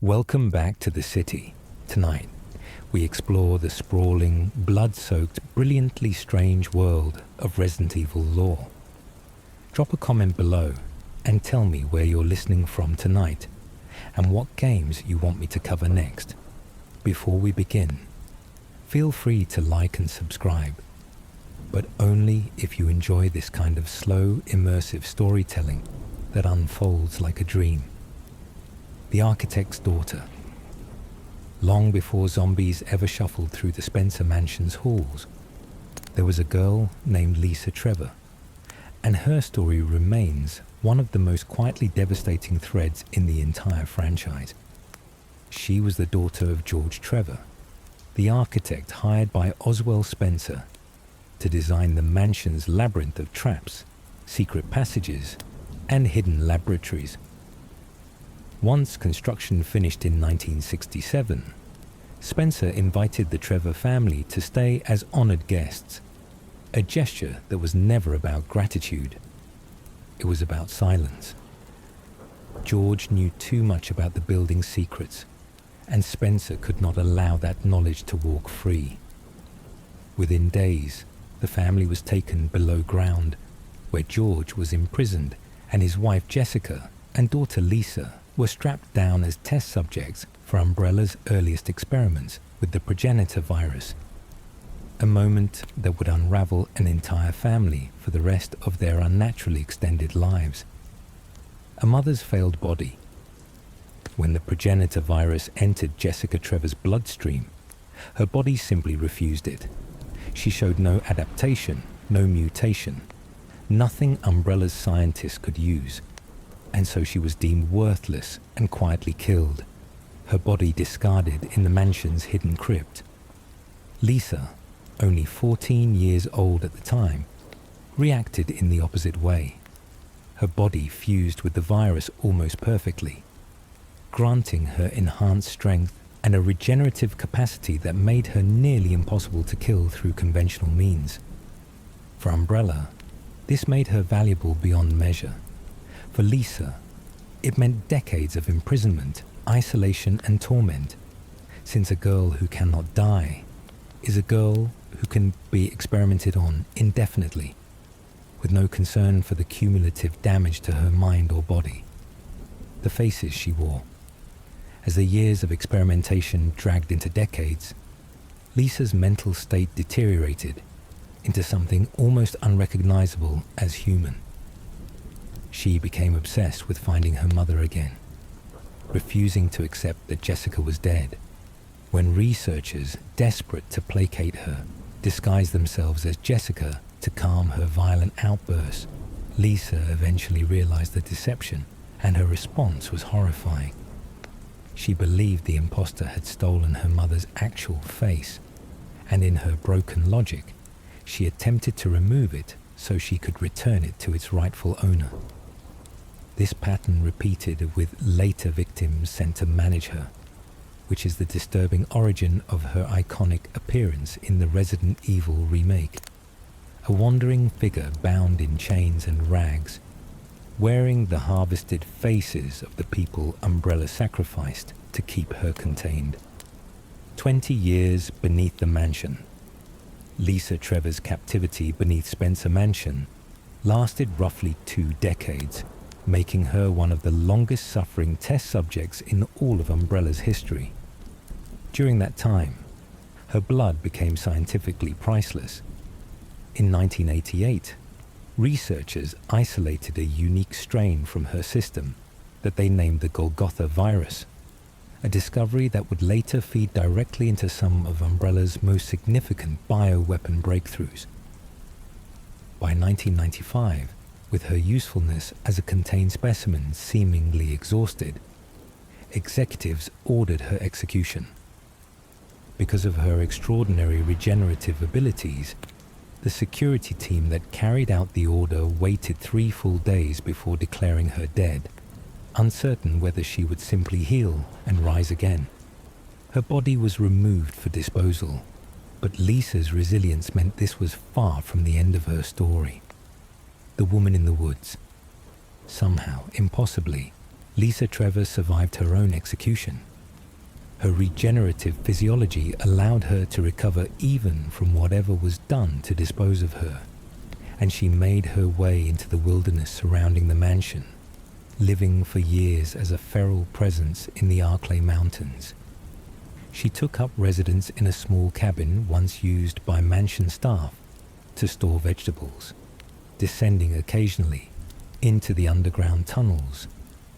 Welcome back to the city. Tonight, we explore the sprawling, blood-soaked, brilliantly strange world of Resident Evil lore. Drop a comment below and tell me where you're listening from tonight and what games you want me to cover next. Before we begin, feel free to like and subscribe, but only if you enjoy this kind of slow, immersive storytelling that unfolds like a dream. The Architect's Daughter. Long before zombies ever shuffled through the Spencer Mansion's halls, there was a girl named Lisa Trevor, and her story remains one of the most quietly devastating threads in the entire franchise. She was the daughter of George Trevor, the architect hired by Oswald Spencer to design the mansion's labyrinth of traps, secret passages, and hidden laboratories. Once construction finished in 1967, Spencer invited the Trevor family to stay as honored guests, a gesture that was never about gratitude. It was about silence. George knew too much about the building's secrets, and Spencer could not allow that knowledge to walk free. Within days, the family was taken below ground, where George was imprisoned, and his wife Jessica and daughter Lisa were strapped down as test subjects for Umbrella's earliest experiments with the progenitor virus, a moment that would unravel an entire family for the rest of their unnaturally extended lives. A mother's failed body. When the progenitor virus entered Jessica Trevor's bloodstream, her body simply refused it. She showed no adaptation, no mutation, nothing Umbrella's scientists could use, and so she was deemed worthless and quietly killed, her body discarded in the mansion's hidden crypt. Lisa, only 14 years old at the time, reacted in the opposite way. Her body fused with the virus almost perfectly, granting her enhanced strength and a regenerative capacity that made her nearly impossible to kill through conventional means. For Umbrella, this made her valuable beyond measure. For Lisa, it meant decades of imprisonment, isolation, and torment, since a girl who cannot die is a girl who can be experimented on indefinitely, with no concern for the cumulative damage to her mind or body. The faces she wore. As the years of experimentation dragged into decades, Lisa's mental state deteriorated into something almost unrecognizable as human. She became obsessed with finding her mother again, refusing to accept that Jessica was dead. When researchers, desperate to placate her, disguised themselves as Jessica to calm her violent outbursts, Lisa eventually realized the deception, and her response was horrifying. She believed the imposter had stolen her mother's actual face, and in her broken logic, she attempted to remove it so she could return it to its rightful owner. This pattern repeated with later victims sent to manage her, which is the disturbing origin of her iconic appearance in the Resident Evil remake. A wandering figure bound in chains and rags, wearing the harvested faces of the people Umbrella sacrificed to keep her contained. 20 years beneath the mansion. Lisa Trevor's captivity beneath Spencer Mansion lasted roughly 2 decades, making her one of the longest-suffering test subjects in all of Umbrella's history. During that time, her blood became scientifically priceless. In 1988, researchers isolated a unique strain from her system that they named the Golgotha virus, a discovery that would later feed directly into some of Umbrella's most significant bioweapon breakthroughs. By 1995, with her usefulness as a contained specimen seemingly exhausted, executives ordered her execution. Because of her extraordinary regenerative abilities, the security team that carried out the order waited 3 full days before declaring her dead, uncertain whether she would simply heal and rise again. Her body was removed for disposal, but Lisa's resilience meant this was far from the end of her story. The woman in the woods. Somehow, impossibly, Lisa Trevor survived her own execution Her regenerative physiology allowed her to recover even from whatever was done to dispose of her, and she made her way into the wilderness surrounding the mansion, living for years as a feral presence in the Arklay Mountains. She took up residence in a small cabin once used by mansion staff to store vegetables, descending occasionally into the underground tunnels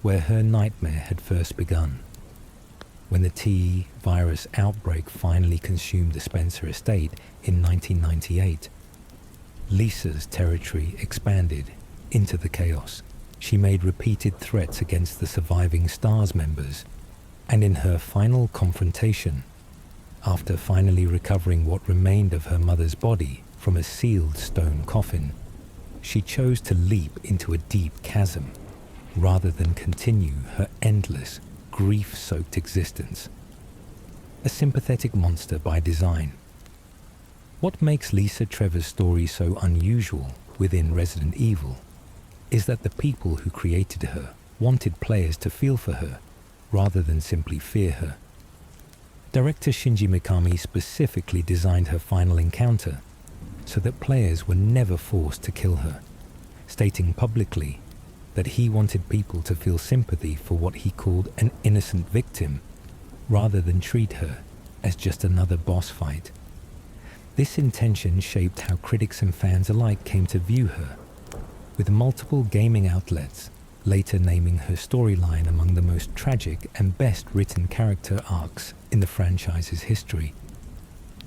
where her nightmare had first begun. When the T virus outbreak finally consumed the Spencer estate in 1998, Lisa's territory expanded into the chaos. She made repeated threats against the surviving STARS members, and in her final confrontation, after finally recovering what remained of her mother's body from a sealed stone coffin, she chose to leap into a deep chasm rather than continue her endless, grief-soaked existence. A sympathetic monster by design. What makes Lisa Trevor's story so unusual within Resident Evil is that the people who created her wanted players to feel for her rather than simply fear her. Director Shinji Mikami specifically designed her final encounter so that players were never forced to kill her, stating publicly that he wanted people to feel sympathy for what he called an innocent victim, rather than treat her as just another boss fight. This intention shaped how critics and fans alike came to view her, with multiple gaming outlets later naming her storyline among the most tragic and best written character arcs in the franchise's history.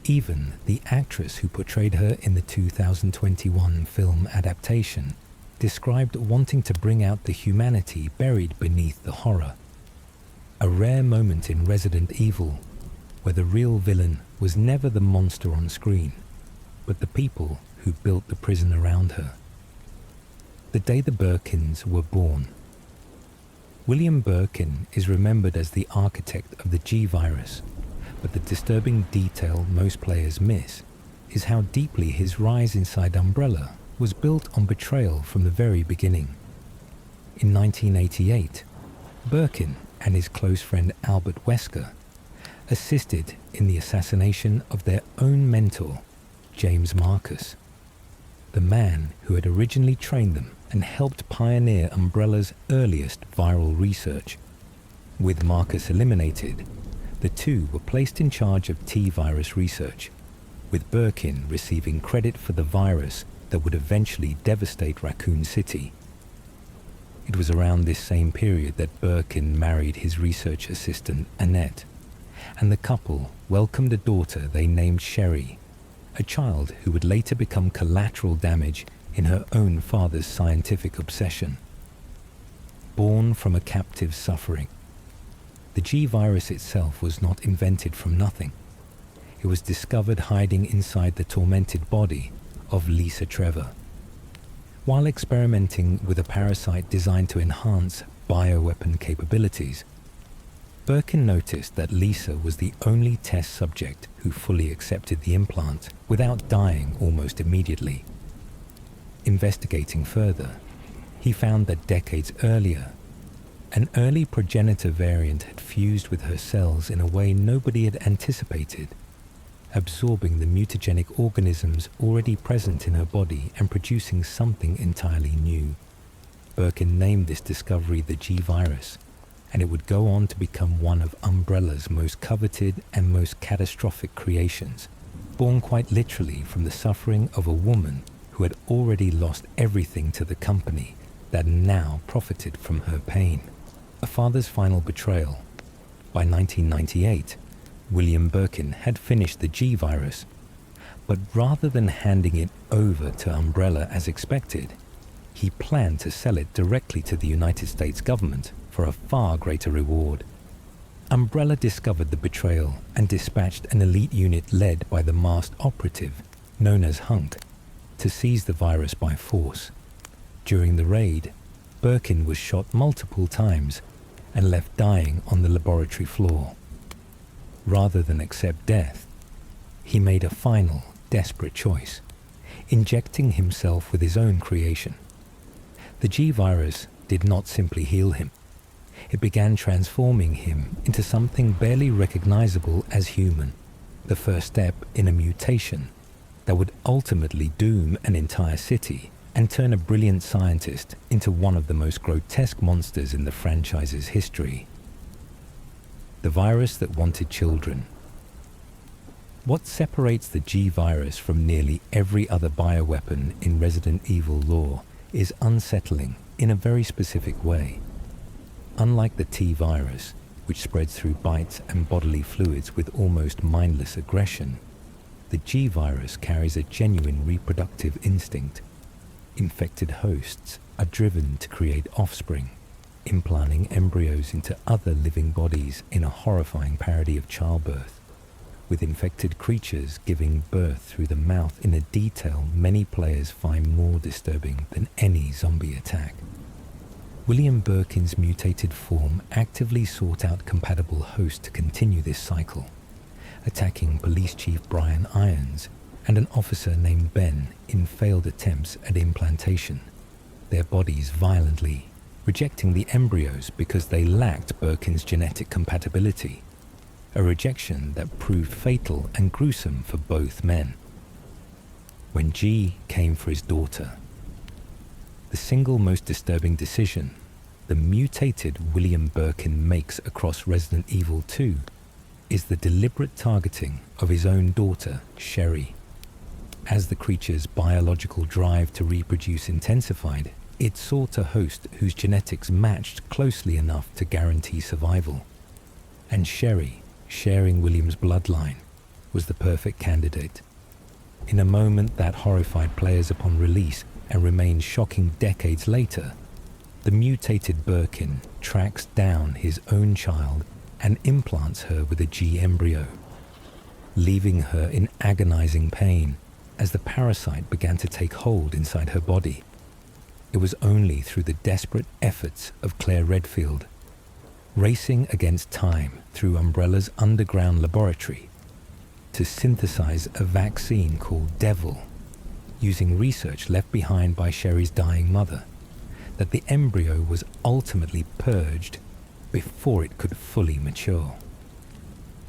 Even the actress who portrayed her in the 2021 film adaptation described wanting to bring out the humanity buried beneath the horror. A rare moment in Resident Evil where the real villain was never the monster on screen, but the people who built the prison around her. The day the Birkins were born. William Birkin is remembered as the architect of the G-Virus, but the disturbing detail most players miss is how deeply his rise inside Umbrella was built on betrayal from the very beginning. In 1988, Birkin and his close friend Albert Wesker assisted in the assassination of their own mentor, James Marcus, the man who had originally trained them and helped pioneer Umbrella's earliest viral research. With Marcus eliminated, the two were placed in charge of T-virus research, with Birkin receiving credit for the virus that would eventually devastate Raccoon City. It was around this same period that Birkin married his research assistant, Annette, and the couple welcomed a daughter they named Sherry, a child who would later become collateral damage in her own father's scientific obsession. Born from a captive's suffering, the G-virus itself was not invented from nothing. It was discovered hiding inside the tormented body of Lisa Trevor. While experimenting with a parasite designed to enhance bioweapon capabilities, Birkin noticed that Lisa was the only test subject who fully accepted the implant without dying almost immediately. Investigating further, he found that decades earlier, an early progenitor variant had fused with her cells in a way nobody had anticipated, absorbing the mutagenic organisms already present in her body and producing something entirely new. Birkin named this discovery the G-Virus, and it would go on to become one of Umbrella's most coveted and most catastrophic creations, born quite literally from the suffering of a woman who had already lost everything to the company that now profited from her pain. A father's final betrayal. By 1998, William Birkin had finished the G-Virus, but rather than handing it over to Umbrella as expected, he planned to sell it directly to the United States government for a far greater reward. Umbrella discovered the betrayal and dispatched an elite unit led by the masked operative, known as Hunk, to seize the virus by force. During the raid, Birkin was shot multiple times and left dying on the laboratory floor. Rather than accept death, he made a final, desperate choice, injecting himself with his own creation. The G-Virus did not simply heal him. It began transforming him into something barely recognizable as human, the first step in a mutation that would ultimately doom an entire city and turn a brilliant scientist into one of the most grotesque monsters in the franchise's history. The virus that wanted children. What separates the G virus from nearly every other bioweapon in Resident Evil lore is unsettling in a very specific way. Unlike the T virus, which spreads through bites and bodily fluids with almost mindless aggression, the G virus carries a genuine reproductive instinct. Infected hosts are driven to create offspring, implanting embryos into other living bodies in a horrifying parody of childbirth, with infected creatures giving birth through the mouth in a detail many players find more disturbing than any zombie attack. William Birkin's mutated form actively sought out compatible hosts to continue this cycle, attacking Police Chief Brian Irons and an officer named Ben in failed attempts at implantation, their bodies violently rejecting the embryos because they lacked Birkin's genetic compatibility, a rejection that proved fatal and gruesome for both men. When G came for his daughter, the single most disturbing decision the mutated William Birkin makes across Resident Evil 2 is the deliberate targeting of his own daughter, Sherry. As the creature's biological drive to reproduce intensified, it sought a host whose genetics matched closely enough to guarantee survival. And Sherry, sharing William's bloodline, was the perfect candidate. In a moment that horrified players upon release and remains shocking decades later, the mutated Birkin tracks down his own child and implants her with a G embryo, leaving her in agonizing pain as the parasite began to take hold inside her body. It was only through the desperate efforts of Claire Redfield, racing against time through Umbrella's underground laboratory to synthesize a vaccine called Devil, using research left behind by Sherry's dying mother, that the embryo was ultimately purged before it could fully mature.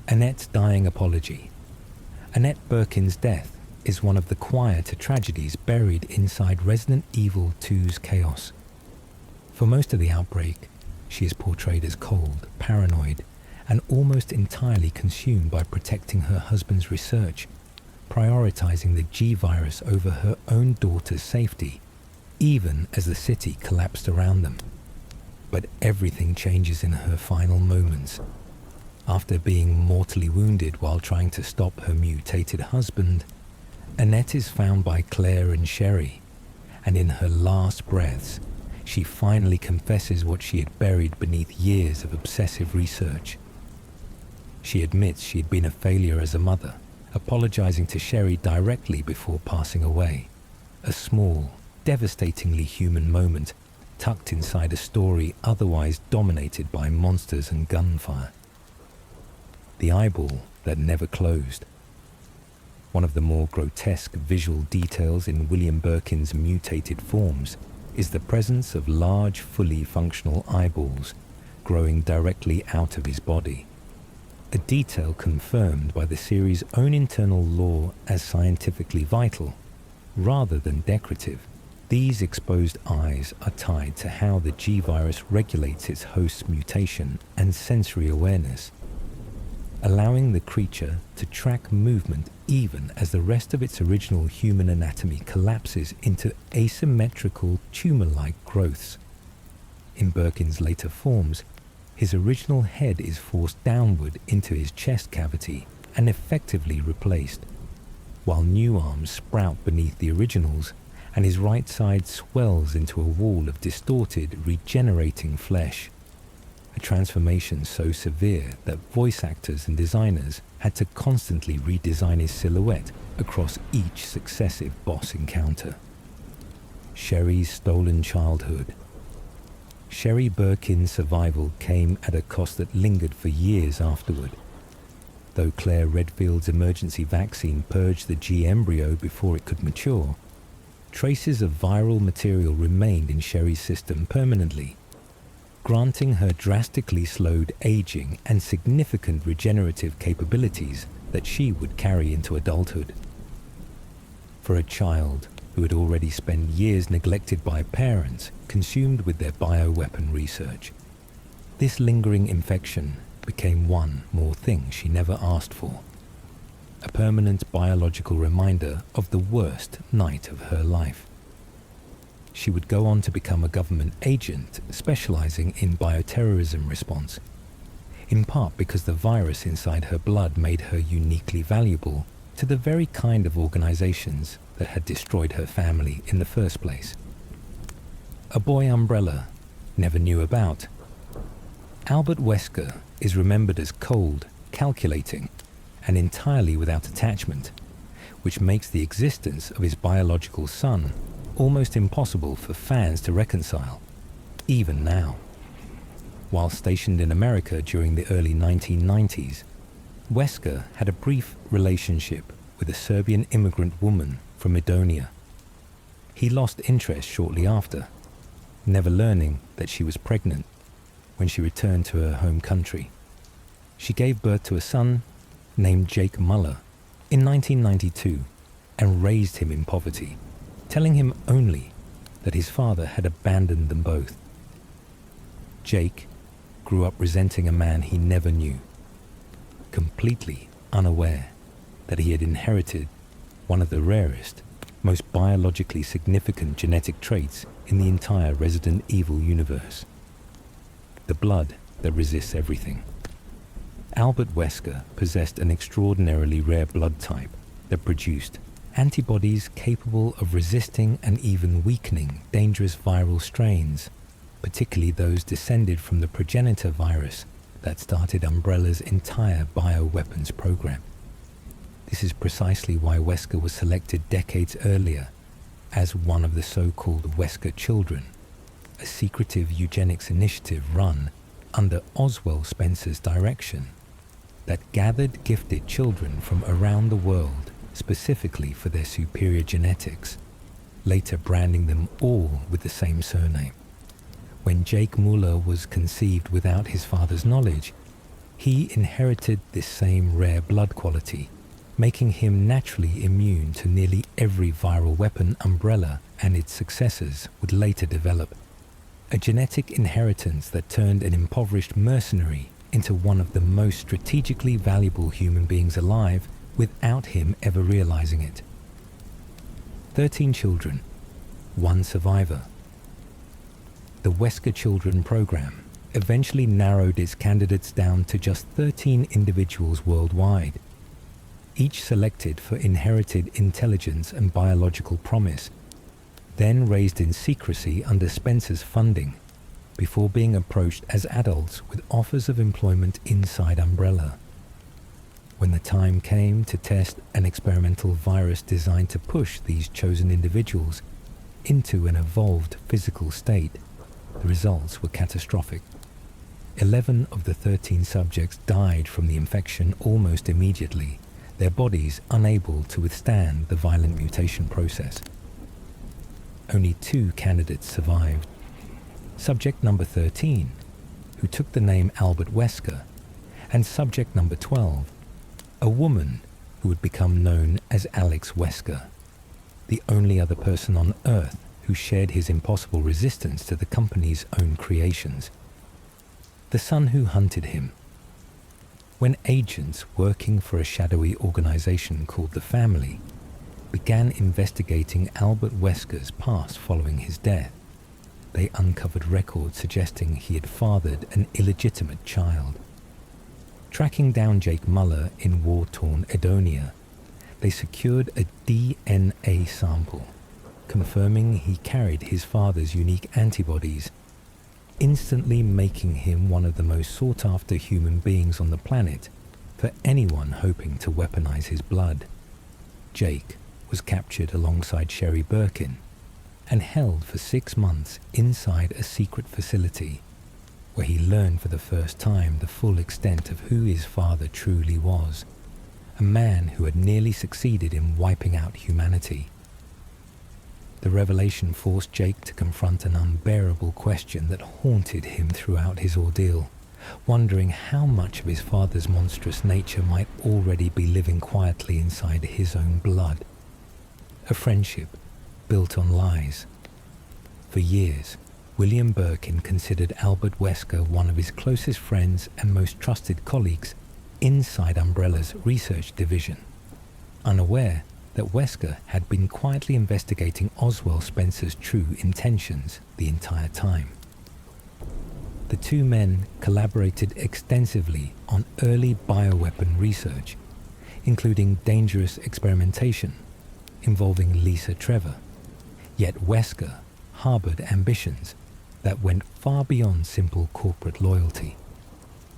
Annette's dying apology. Annette Birkin's death is one of the quieter tragedies buried inside Resident Evil 2's chaos. For most of the outbreak, she is portrayed as cold, paranoid, and almost entirely consumed by protecting her husband's research, prioritizing the G virus over her own daughter's safety, even as the city collapsed around them. But everything changes in her final moments. After being mortally wounded while trying to stop her mutated husband, Annette is found by Claire and Sherry, and in her last breaths, she finally confesses what she had buried beneath years of obsessive research. She admits she had been a failure as a mother, apologizing to Sherry directly before passing away. A small, devastatingly human moment tucked inside a story otherwise dominated by monsters and gunfire. The eyeball that never closed. One of the more grotesque visual details in William Birkin's mutated forms is the presence of large, fully functional eyeballs growing directly out of his body. A detail confirmed by the series' own internal lore as scientifically vital, rather than decorative. These exposed eyes are tied to how the G virus regulates its host's mutation and sensory awareness, allowing the creature to track movement even as the rest of its original human anatomy collapses into asymmetrical tumor-like growths. In Birkin's later forms, his original head is forced downward into his chest cavity and effectively replaced, while new arms sprout beneath the originals and his right side swells into a wall of distorted, regenerating flesh. A transformation so severe that voice actors and designers had to constantly redesign his silhouette across each successive boss encounter. Sherry's stolen childhood. Sherry Birkin's survival came at a cost that lingered for years afterward. Though Claire Redfield's emergency vaccine purged the G embryo before it could mature, traces of viral material remained in Sherry's system permanently, granting her drastically slowed aging and significant regenerative capabilities that she would carry into adulthood. For a child who had already spent years neglected by parents, consumed with their bioweapon research, this lingering infection became one more thing she never asked for. A permanent biological reminder of the worst night of her life. She would go on to become a government agent specializing in bioterrorism response, in part because the virus inside her blood made her uniquely valuable to the very kind of organizations that had destroyed her family in the first place. A boy Umbrella never knew about. Albert Wesker is remembered as cold, calculating, and entirely without attachment, which makes the existence of his biological son almost impossible for fans to reconcile, even now. While stationed in America during the early 1990s, Wesker had a brief relationship with a Serbian immigrant woman from Edonia. He lost interest shortly after, never learning that she was pregnant when she returned to her home country. She gave birth to a son named Jake Muller in 1992 and raised him in poverty, telling him only that his father had abandoned them both. Jake grew up resenting a man he never knew, completely unaware that he had inherited one of the rarest, most biologically significant genetic traits in the entire Resident Evil universe. The blood that resists everything. Albert Wesker possessed an extraordinarily rare blood type that produced antibodies capable of resisting and even weakening dangerous viral strains, particularly those descended from the progenitor virus that started Umbrella's entire bioweapons program. This is precisely why Wesker was selected decades earlier as one of the so-called Wesker Children, a secretive eugenics initiative run under Oswell Spencer's direction that gathered gifted children from around the world specifically for their superior genetics, later branding them all with the same surname. When Jake Muller was conceived without his father's knowledge, he inherited this same rare blood quality, making him naturally immune to nearly every viral weapon Umbrella and its successors would later develop. A genetic inheritance that turned an impoverished mercenary into one of the most strategically valuable human beings alive without him ever realizing it. 13 children, 1 survivor. The Wesker Children program eventually narrowed its candidates down to just 13 individuals worldwide, each selected for inherited intelligence and biological promise, then raised in secrecy under Spencer's funding, before being approached as adults with offers of employment inside Umbrella. When the time came to test an experimental virus designed to push these chosen individuals into an evolved physical state, the results were catastrophic. 11 of the 13 subjects died from the infection almost immediately, their bodies unable to withstand the violent mutation process. Only 2 candidates survived. Subject number 13, who took the name Albert Wesker, and subject number 12, a woman who would become known as Alex Wesker, the only other person on Earth who shared his impossible resistance to the company's own creations. The son who hunted him. When agents working for a shadowy organization called the Family began investigating Albert Wesker's past following his death, they uncovered records suggesting he had fathered an illegitimate child. Tracking down Jake Muller in war-torn Edonia, they secured a DNA sample, confirming he carried his father's unique antibodies, instantly making him one of the most sought-after human beings on the planet for anyone hoping to weaponize his blood. Jake was captured alongside Sherry Birkin and held for 6 months inside a secret facility where he learned for the first time the full extent of who his father truly was, a man who had nearly succeeded in wiping out humanity. The revelation forced Jake to confront an unbearable question that haunted him throughout his ordeal, wondering how much of his father's monstrous nature might already be living quietly inside his own blood. A friendship built on lies. For years, William Birkin considered Albert Wesker one of his closest friends and most trusted colleagues inside Umbrella's research division, unaware that Wesker had been quietly investigating Oswald Spencer's true intentions the entire time. The two men collaborated extensively on early bioweapon research, including dangerous experimentation involving Lisa Trevor. Yet Wesker harbored ambitions that went far beyond simple corporate loyalty.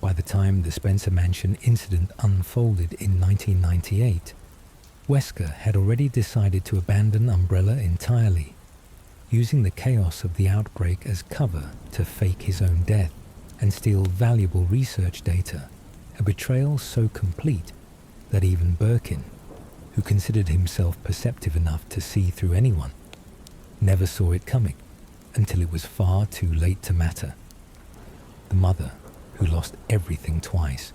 By the time the Spencer Mansion incident unfolded in 1998, Wesker had already decided to abandon Umbrella entirely, using the chaos of the outbreak as cover to fake his own death and steal valuable research data, a betrayal so complete that even Birkin, who considered himself perceptive enough to see through anyone, never saw it coming until it was far too late to matter. The mother who lost everything twice.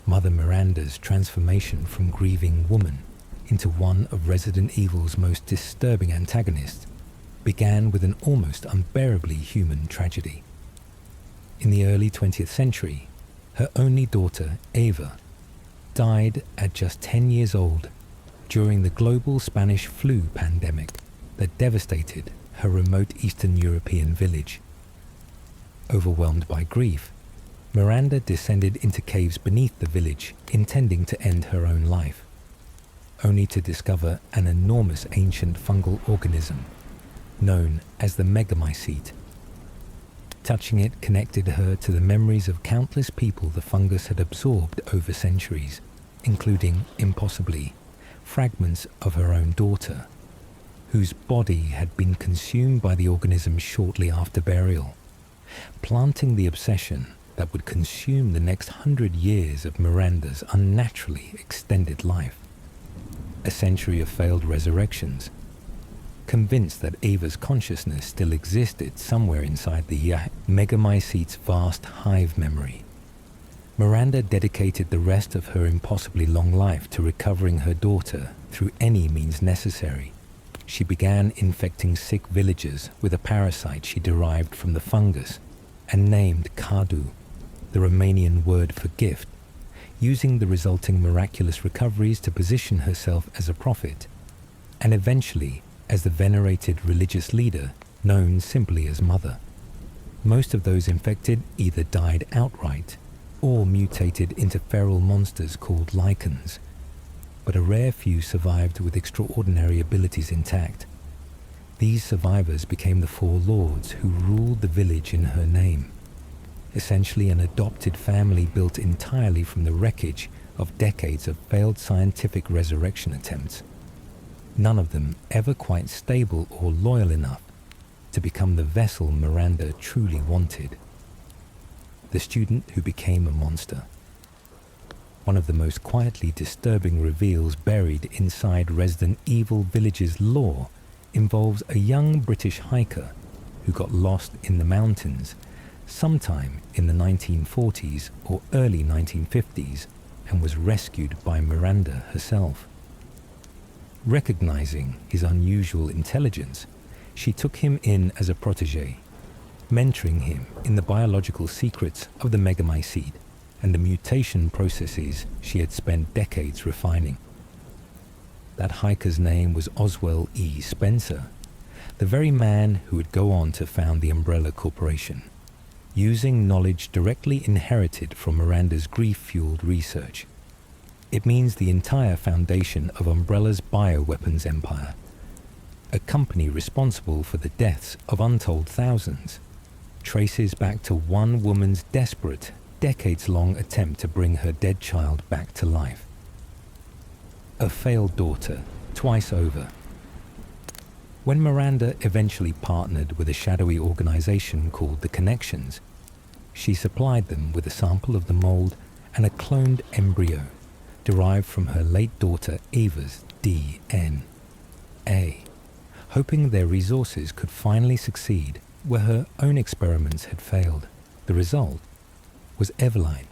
Mother Miranda's transformation from grieving woman into one of Resident Evil's most disturbing antagonists began with an almost unbearably human tragedy. In the early 20th century, her only daughter, Ava, died at just 10 years old during the global Spanish flu pandemic that devastated her remote Eastern European village. Overwhelmed by grief, Miranda descended into caves beneath the village, intending to end her own life, only to discover an enormous ancient fungal organism known as the megamycete. Touching it connected her to the memories of countless people the fungus had absorbed over centuries, including, impossibly, fragments of her own daughter, whose body had been consumed by the organism shortly after burial, planting the obsession that would consume the next 100 years of Miranda's unnaturally extended life. A century of failed resurrections. Convinced that Ava's consciousness still existed somewhere inside the megamycete's vast hive memory, Miranda dedicated the rest of her impossibly long life to recovering her daughter through any means necessary. She began infecting sick villagers with a parasite she derived from the fungus and named Kadu, the Romanian word for gift, using the resulting miraculous recoveries to position herself as a prophet, and eventually as the venerated religious leader known simply as Mother. Most of those infected either died outright or mutated into feral monsters called lichens, but a rare few survived with extraordinary abilities intact. These survivors became the Four Lords who ruled the village in her name, essentially an adopted family built entirely from the wreckage of decades of failed scientific resurrection attempts, none of them ever quite stable or loyal enough to become the vessel Miranda truly wanted. The student who became a monster. One of the most quietly disturbing reveals buried inside Resident Evil Village's lore involves a young British hiker who got lost in the mountains sometime in the 1940s or early 1950s and was rescued by Miranda herself. Recognizing his unusual intelligence, she took him in as a protégé, mentoring him in the biological secrets of the megamycete and the mutation processes she had spent decades refining. That hiker's name was Oswald E. Spencer, the very man who would go on to found the Umbrella Corporation, using knowledge directly inherited from Miranda's grief-fueled research. It means the entire foundation of Umbrella's bioweapons empire, a company responsible for the deaths of untold thousands, traces back to one woman's desperate, decades-long attempt to bring her dead child back to life. A failed daughter, twice over. When Miranda eventually partnered with a shadowy organization called The Connections, she supplied them with a sample of the mold and a cloned embryo derived from her late daughter Ava's DNA, hoping their resources could finally succeed where her own experiments had failed. The result was Eveline,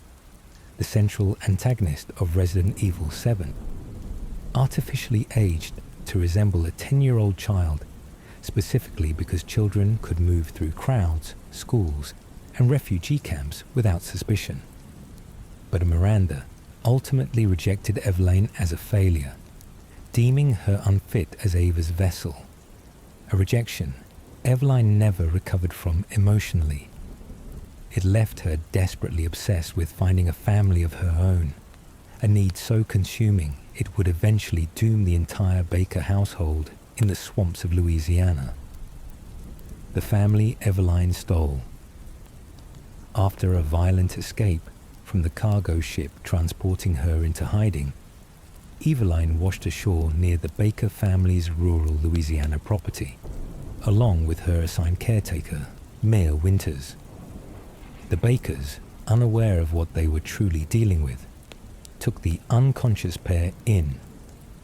the central antagonist of Resident Evil 7, artificially aged to resemble a 10-year-old child, specifically because children could move through crowds, schools, and refugee camps without suspicion. But Miranda ultimately rejected Eveline as a failure, deeming her unfit as Ava's vessel. A rejection Eveline never recovered from emotionally. It left her desperately obsessed with finding a family of her own, a need so consuming it would eventually doom the entire Baker household in the swamps of Louisiana. The family Eveline stole. After a violent escape from the cargo ship transporting her into hiding, Eveline washed ashore near the Baker family's rural Louisiana property, along with her assigned caretaker, Mia Winters. The Bakers, unaware of what they were truly dealing with, took the unconscious pair in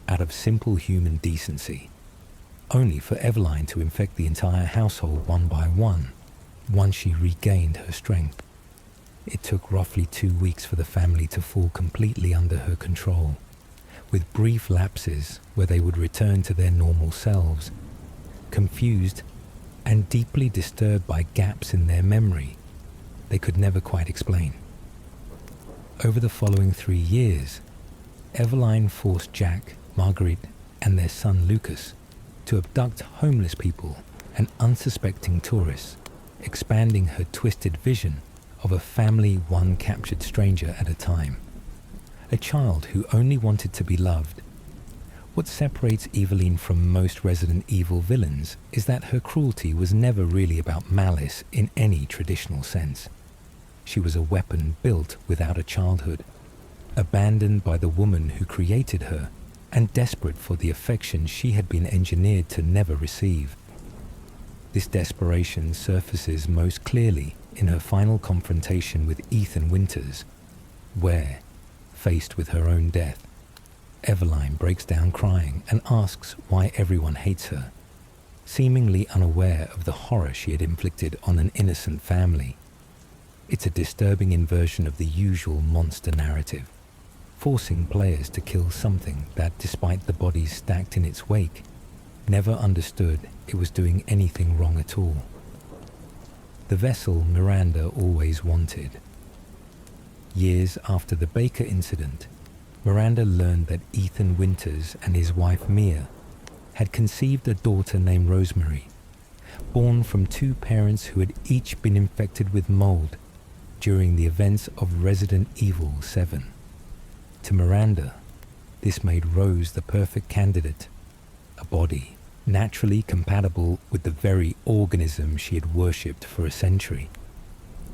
out of simple human decency, only for Eveline to infect the entire household one by one once she regained her strength. It took roughly 2 weeks for the family to fall completely under her control, with brief lapses where they would return to their normal selves, confused and deeply disturbed by gaps in their memory they could never quite explain. Over the following 3 years, Eveline forced Jack, Marguerite, and their son Lucas to abduct homeless people and unsuspecting tourists, expanding her twisted vision of a family one captured stranger at a time. A child who only wanted to be loved. What separates Eveline from most Resident Evil villains is that her cruelty was never really about malice in any traditional sense. She was a weapon built without a childhood, abandoned by the woman who created her, and desperate for the affection she had been engineered to never receive. This desperation surfaces most clearly in her final confrontation with Ethan Winters, where, faced with her own death, Eveline breaks down crying and asks why everyone hates her, seemingly unaware of the horror she had inflicted on an innocent family. It's a disturbing inversion of the usual monster narrative, forcing players to kill something that, despite the bodies stacked in its wake, never understood it was doing anything wrong at all. The vessel Miranda always wanted. Years after the Baker incident, Miranda learned that Ethan Winters and his wife Mia had conceived a daughter named Rosemary, born from 2 parents who had each been infected with mold during the events of Resident Evil 7. To Miranda, this made Rose the perfect candidate, a body naturally compatible with the very organism she had worshipped for a century.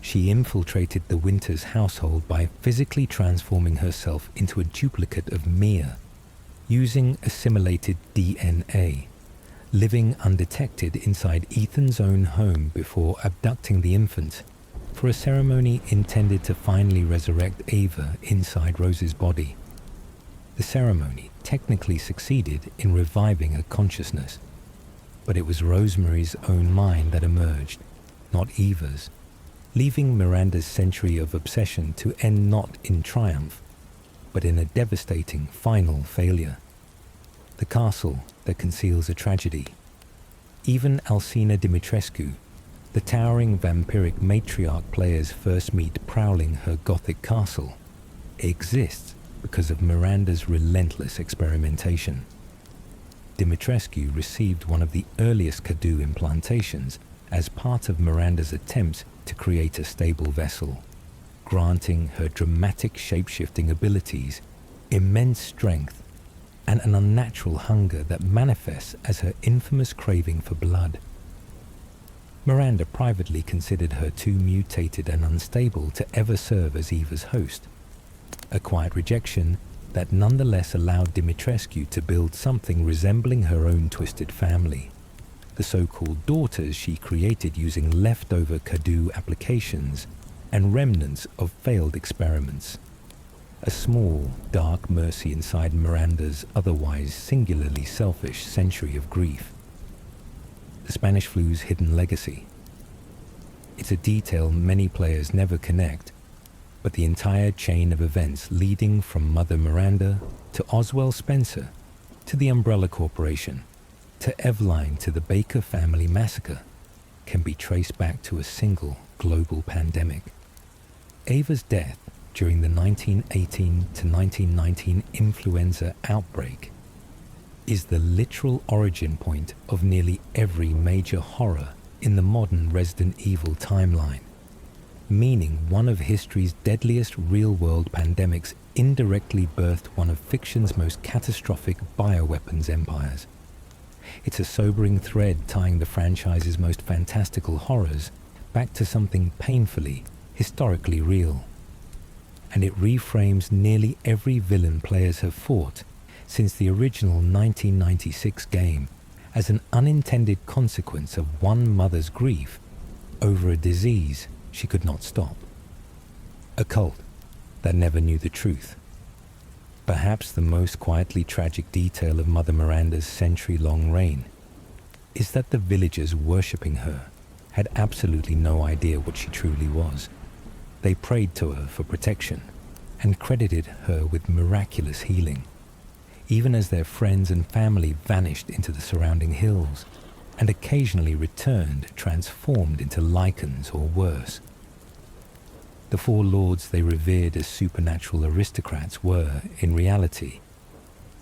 She infiltrated the Winters household by physically transforming herself into a duplicate of Mia, using assimilated DNA, living undetected inside Ethan's own home before abducting the infant for a ceremony intended to finally resurrect Ava inside Rose's body. The ceremony technically succeeded in reviving her consciousness, but it was Rosemary's own mind that emerged, not Eva's, leaving Miranda's century of obsession to end not in triumph, but in a devastating final failure. The castle that conceals a tragedy. Even Alcina Dimitrescu, the towering vampiric matriarch players first meet prowling her gothic castle, exists because of Miranda's relentless experimentation. Dimitrescu received one of the earliest Cadu implantations as part of Miranda's attempts to create a stable vessel, granting her dramatic shape-shifting abilities, immense strength, and an unnatural hunger that manifests as her infamous craving for blood. Miranda privately considered her too mutated and unstable to ever serve as Eva's host, a quiet rejection that nonetheless allowed Dimitrescu to build something resembling her own twisted family, the so-called daughters she created using leftover Cadu applications and remnants of failed experiments. A small, dark mercy inside Miranda's otherwise singularly selfish century of grief. the Spanish flu's hidden legacy. It's a detail many players never connect, but the entire chain of events leading from Mother Miranda to Oswell Spencer to the Umbrella Corporation to Eveline to the Baker family massacre can be traced back to a single global pandemic. Ava's death during the 1918 to 1919 influenza outbreak is the literal origin point of nearly every major horror in the modern Resident Evil timeline, meaning one of history's deadliest real-world pandemics indirectly birthed one of fiction's most catastrophic bioweapons empires. It's a sobering thread tying the franchise's most fantastical horrors back to something painfully, historically real. And it reframes nearly every villain players have fought since the original 1996 game as an unintended consequence of one mother's grief over a disease she could not stop. A cult that never knew the truth. Perhaps the most quietly tragic detail of Mother Miranda's century-long reign is that the villagers worshipping her had absolutely no idea what she truly was. They prayed to her for protection and credited her with miraculous healing, even as their friends and family vanished into the surrounding hills and occasionally returned transformed into lichens or worse. The four lords they revered as supernatural aristocrats were, in reality,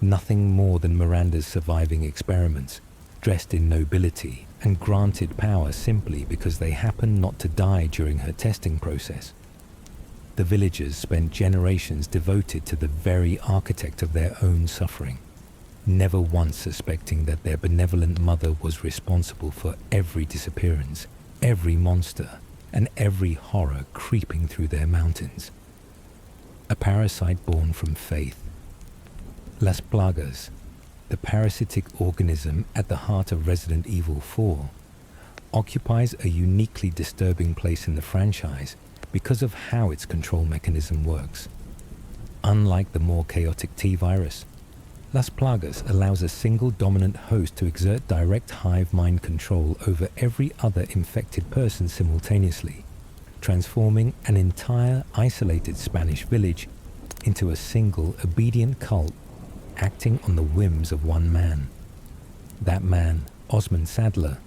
nothing more than Miranda's surviving experiments, dressed in nobility and granted power simply because they happened not to die during her testing process. The villagers spent generations devoted to the very architect of their own suffering, never once suspecting that their benevolent mother was responsible for every disappearance, every monster, and every horror creeping through their mountains. A parasite born from faith. Las Plagas, the parasitic organism at the heart of Resident Evil 4, occupies a uniquely disturbing place in the franchise because of how its control mechanism works. Unlike the more chaotic T-virus, Las Plagas allows a single dominant host to exert direct hive mind control over every other infected person simultaneously, transforming an entire isolated Spanish village into a single obedient cult acting on the whims of one man. That man, Osmond Sadler,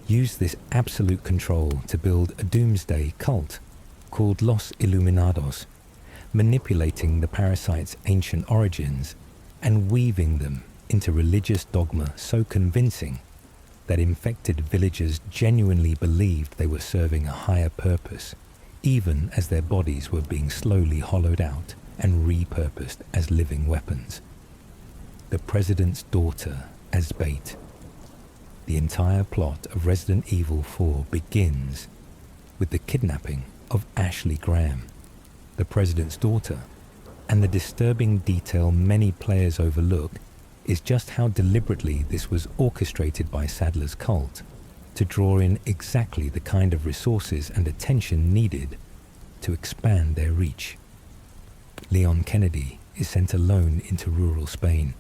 used this absolute control to build a doomsday cult called Los Iluminados, manipulating the parasite's ancient origins and weaving them into religious dogma so convincing that infected villagers genuinely believed they were serving a higher purpose, even as their bodies were being slowly hollowed out and repurposed as living weapons. The president's daughter as bait. The entire plot of Resident Evil 4 begins with the kidnapping of Ashley Graham, the president's daughter, and the disturbing detail many players overlook is just how deliberately this was orchestrated by Sadler's cult to draw in exactly the kind of resources and attention needed to expand their reach. Leon Kennedy is sent alone into rural Spain,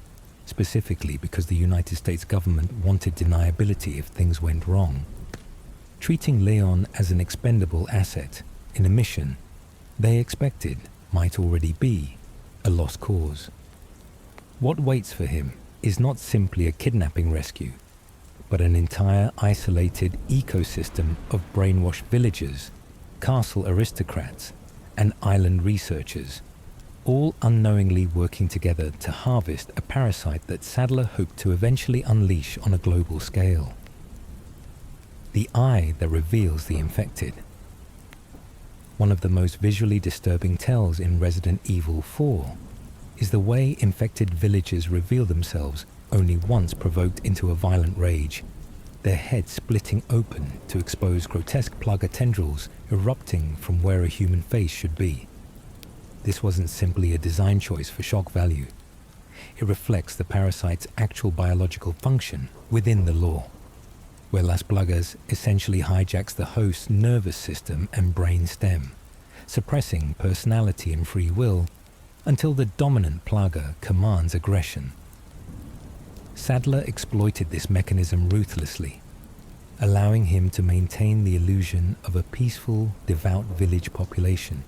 specifically because the United States government wanted deniability if things went wrong. Treating Leon as an expendable asset in a mission they expected might already be a lost cause. What waits for him is not simply a kidnapping rescue, but an entire isolated ecosystem of brainwashed villagers, castle aristocrats, and island researchers, all unknowingly working together to harvest a parasite that Sadler hoped to eventually unleash on a global scale. The eye that reveals the infected. One of the most visually disturbing tells in Resident Evil 4 is the way infected villagers reveal themselves only once provoked into a violent rage, their heads splitting open to expose grotesque plugger tendrils erupting from where a human face should be. This wasn't simply a design choice for shock value. It reflects the parasite's actual biological function within the lore, where Las Plagas essentially hijacks the host's nervous system and brain stem, suppressing personality and free will until the dominant plaga commands aggression. Sadler exploited this mechanism ruthlessly, allowing him to maintain the illusion of a peaceful, devout village population,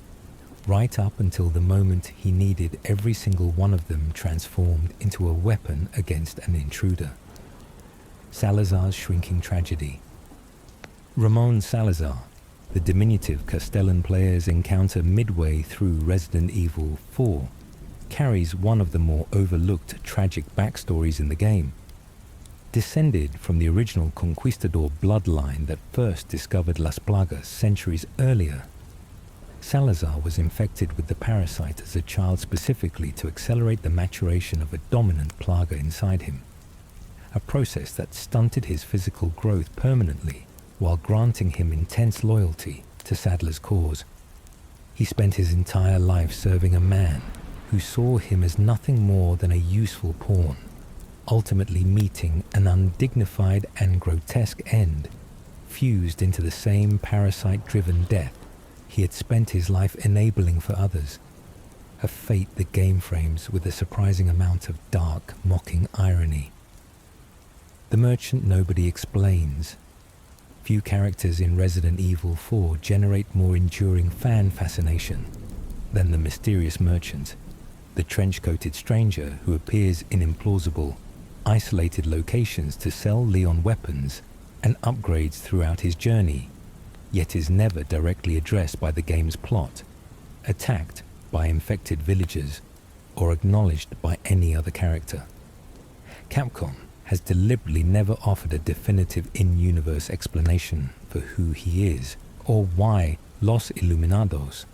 right up until the moment he needed every single one of them transformed into a weapon against an intruder. Salazar's shrinking tragedy. Ramon Salazar, the diminutive Castellan players encounter midway through Resident Evil 4, carries one of the more overlooked tragic backstories in the game. Descended from the original conquistador bloodline that first discovered Las Plagas centuries earlier, Salazar was infected with the parasite as a child specifically to accelerate the maturation of a dominant plaga inside him, a process that stunted his physical growth permanently while granting him intense loyalty to Sadler's cause. He spent his entire life serving a man who saw him as nothing more than a useful pawn, ultimately meeting an undignified and grotesque end, fused into the same parasite-driven death he had spent his life enabling for others, a fate the game frames with a surprising amount of dark, mocking irony. The merchant nobody explains. Few characters in Resident Evil 4 generate more enduring fan fascination than the mysterious merchant, the trench-coated stranger who appears in implausible, isolated locations to sell Leon weapons and upgrades throughout his journey, yet is never directly addressed by the game's plot, attacked by infected villagers, or acknowledged by any other character. Capcom has deliberately never offered a definitive in-universe explanation for who he is or why Los Iluminados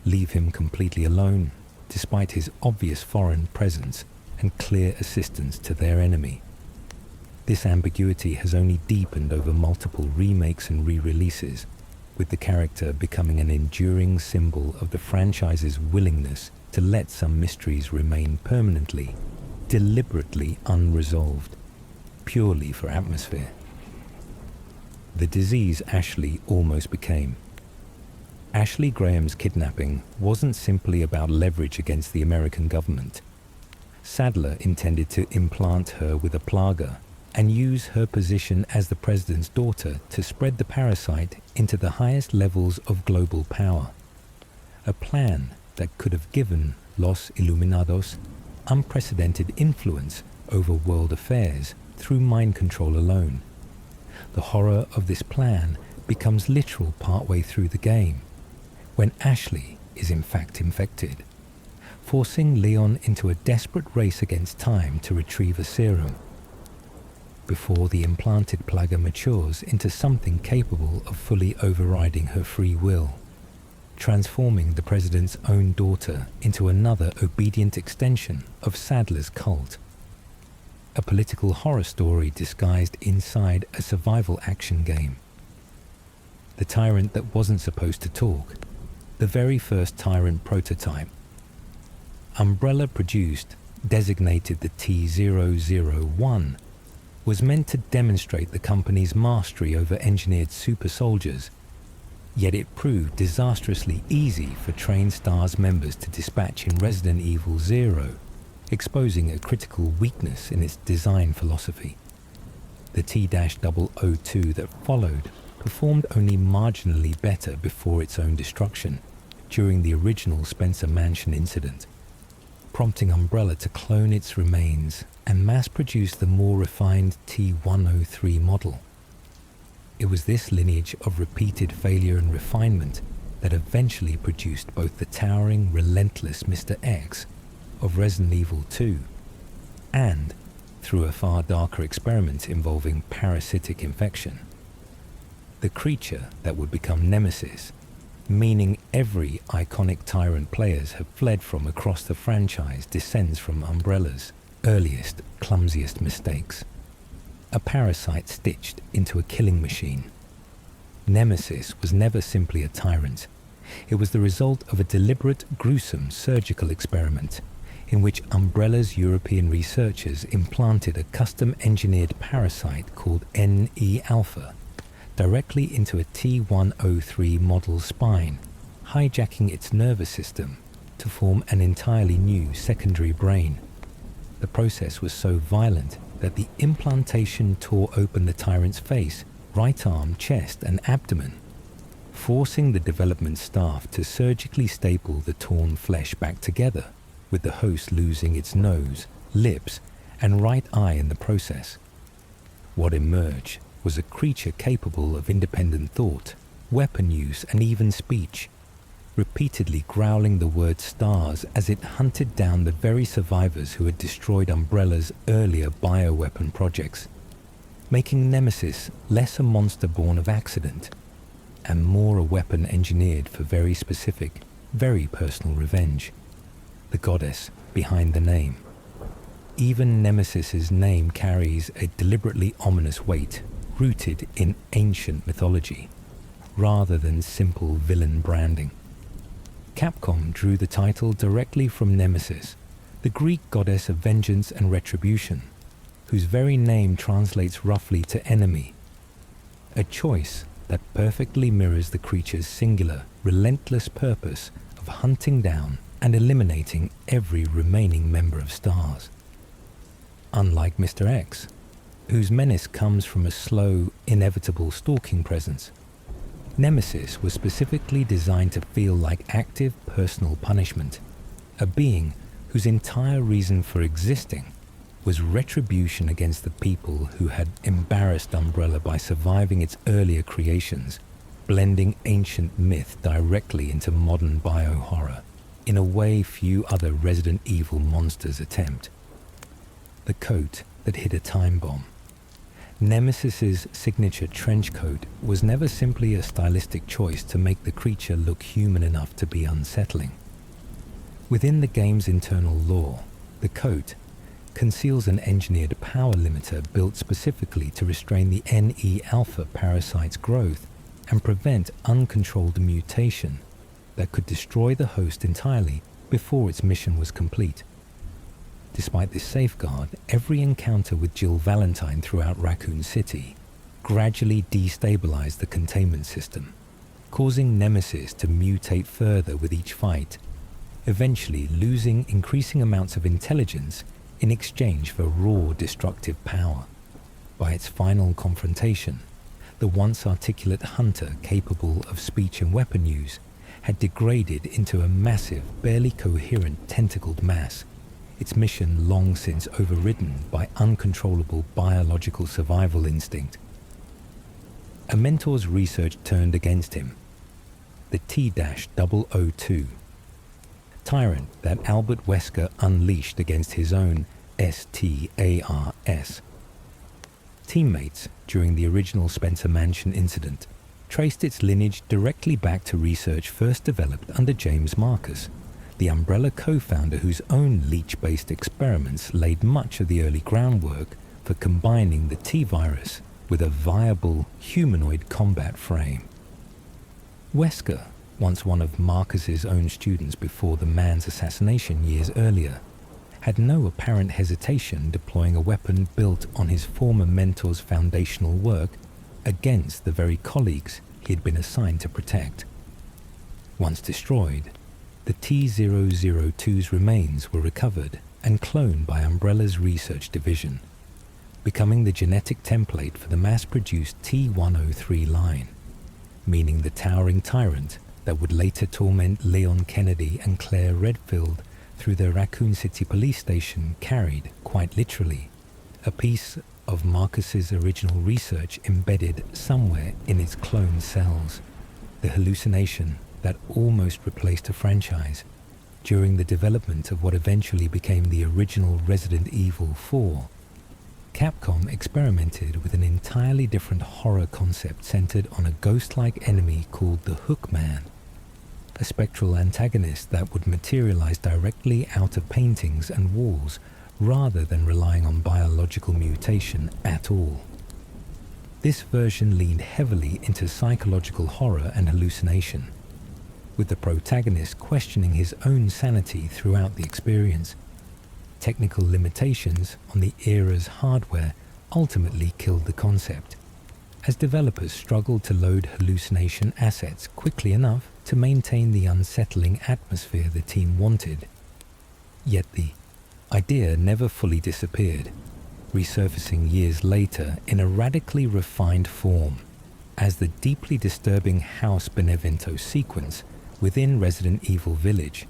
leave him completely alone despite his obvious foreign presence and clear assistance to their enemy. This ambiguity has only deepened over multiple remakes and re-releases, with the character becoming an enduring symbol of the franchise's willingness to let some mysteries remain permanently, deliberately unresolved, purely for atmosphere. The disease Ashley almost became. Ashley Graham's kidnapping wasn't simply about leverage against the American government. Sadler intended to implant her with a plaga and use her position as the president's daughter to spread the parasite into the highest levels of global power. A plan that could have given Los Iluminados unprecedented influence over world affairs through mind control alone. The horror of this plan becomes literal partway through the game, when Ashley is in fact infected, forcing Leon into a desperate race against time to retrieve a serum, before the implanted plaga matures into something capable of fully overriding her free will, transforming the president's own daughter into another obedient extension of Sadler's cult. A political horror story disguised inside a survival action game. The tyrant that wasn't supposed to talk, the very first tyrant prototype. Umbrella produced, designated the T-001, was meant to demonstrate the company's mastery over engineered super soldiers, yet it proved disastrously easy for trained STARS members to dispatch in Resident Evil 0, exposing a critical weakness in its design philosophy. The T-002 that followed performed only marginally better before its own destruction during the original Spencer Mansion incident, prompting Umbrella to clone its remains and mass-produce the more refined T-103 model. It was this lineage of repeated failure and refinement that eventually produced both the towering, relentless Mr. X of Resident Evil 2 and, through a far darker experiment involving parasitic infection, the creature that would become Nemesis, meaning every iconic tyrant players have fled from across the franchise descends from Umbrella's earliest, clumsiest mistakes. A parasite stitched into a killing machine. Nemesis was never simply a tyrant. It was the result of a deliberate, gruesome surgical experiment in which Umbrella's European researchers implanted a custom-engineered parasite called NE-alpha directly into a T-103 model spine, hijacking its nervous system to form an entirely new secondary brain. The process was so violent that the implantation tore open the tyrant's face right arm, chest and abdomen, forcing the development staff to surgically staple the torn flesh back together, with the host losing its nose, lips and right eye in the process. What emerged was a creature capable of independent thought, weapon use and even speech, repeatedly growling the word stars as it hunted down the very survivors who had destroyed Umbrella's earlier bioweapon projects, making Nemesis less a monster born of accident and more a weapon engineered for very specific, very personal revenge. The goddess behind the name. Even Nemesis's name carries a deliberately ominous weight rooted in ancient mythology, rather than simple villain branding. Capcom drew the title directly from Nemesis, the Greek goddess of vengeance and retribution, whose very name translates roughly to enemy, a choice that perfectly mirrors the creature's singular, relentless purpose of hunting down and eliminating every remaining member of Stars. Unlike Mr. X, whose menace comes from a slow, inevitable stalking presence, Nemesis was specifically designed to feel like active personal punishment, a being whose entire reason for existing was retribution against the people who had embarrassed Umbrella by surviving its earlier creations, blending ancient myth directly into modern bio-horror, in a way few other Resident Evil monsters attempt. The coat that hid a time bomb. Nemesis's signature trench coat was never simply a stylistic choice to make the creature look human enough to be unsettling. Within the game's internal lore, the coat conceals an engineered power limiter built specifically to restrain the NE-alpha parasite's growth and prevent uncontrolled mutation that could destroy the host entirely before its mission was complete. Despite this safeguard, every encounter with Jill Valentine throughout Raccoon City gradually destabilized the containment system, causing Nemesis to mutate further with each fight, eventually losing increasing amounts of intelligence in exchange for raw destructive power. By its final confrontation, the once articulate hunter capable of speech and weapon use had degraded into a massive, barely coherent tentacled mass, its mission long since overridden by uncontrollable biological survival instinct. A mentor's research turned against him. The T-002, tyrant that Albert Wesker unleashed against his own STARS. Teammates during the original Spencer Mansion incident traced its lineage directly back to research first developed under James Marcus, the Umbrella co-founder whose own leech-based experiments laid much of the early groundwork for combining the T-virus with a viable humanoid combat frame. Wesker, once one of Marcus's own students before the man's assassination years earlier, had no apparent hesitation deploying a weapon built on his former mentor's foundational work against the very colleagues he had been assigned to protect. Once destroyed, the T-002's remains were recovered and cloned by Umbrella's research division, becoming the genetic template for the mass-produced T-103 line, meaning the towering tyrant that would later torment Leon Kennedy and Claire Redfield through the Raccoon City police station carried, quite literally, a piece of Marcus's original research embedded somewhere in its clone cells, the hallucination that almost replaced a franchise during the development of what eventually became the original Resident Evil 4. Capcom experimented with an entirely different horror concept centered on a ghost-like enemy called the Hookman, a spectral antagonist that would materialize directly out of paintings and walls rather than relying on biological mutation at all. This version leaned heavily into psychological horror and hallucination, with the protagonist questioning his own sanity throughout the experience. Technical limitations on the era's hardware ultimately killed the concept, as developers struggled to load hallucination assets quickly enough to maintain the unsettling atmosphere the team wanted. Yet the idea never fully disappeared. resurfacing years later in a radically refined form as the deeply disturbing House Benevento sequence within Resident Evil Village,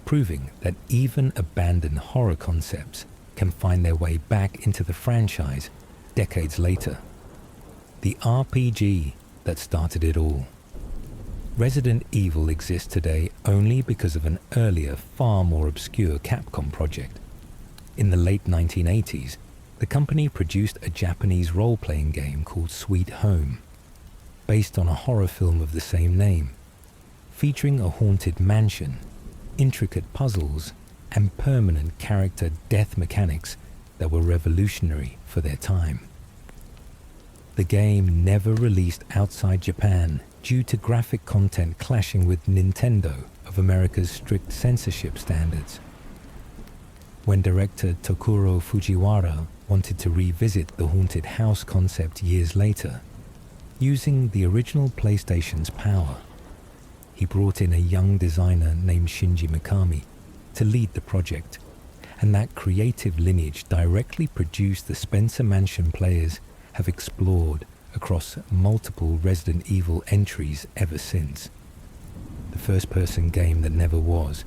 proving that even abandoned horror concepts can find their way back into the franchise decades later. The RPG that started it all. Resident Evil exists today only because of an earlier, far more obscure Capcom project. In the late 1980s, the company produced a Japanese role-playing game called Sweet Home, based on a horror film of the same name, featuring a haunted mansion, intricate puzzles, and permanent character death mechanics that were revolutionary for their time. The game never released outside Japan due to graphic content clashing with Nintendo of America's strict censorship standards. When director Tokuro Fujiwara wanted to revisit the haunted house concept years later, using the original PlayStation's power, he brought in a young designer named Shinji Mikami to lead the project, and that creative lineage directly produced the Spencer Mansion players have explored across multiple Resident Evil entries ever since. The first-person game that never was,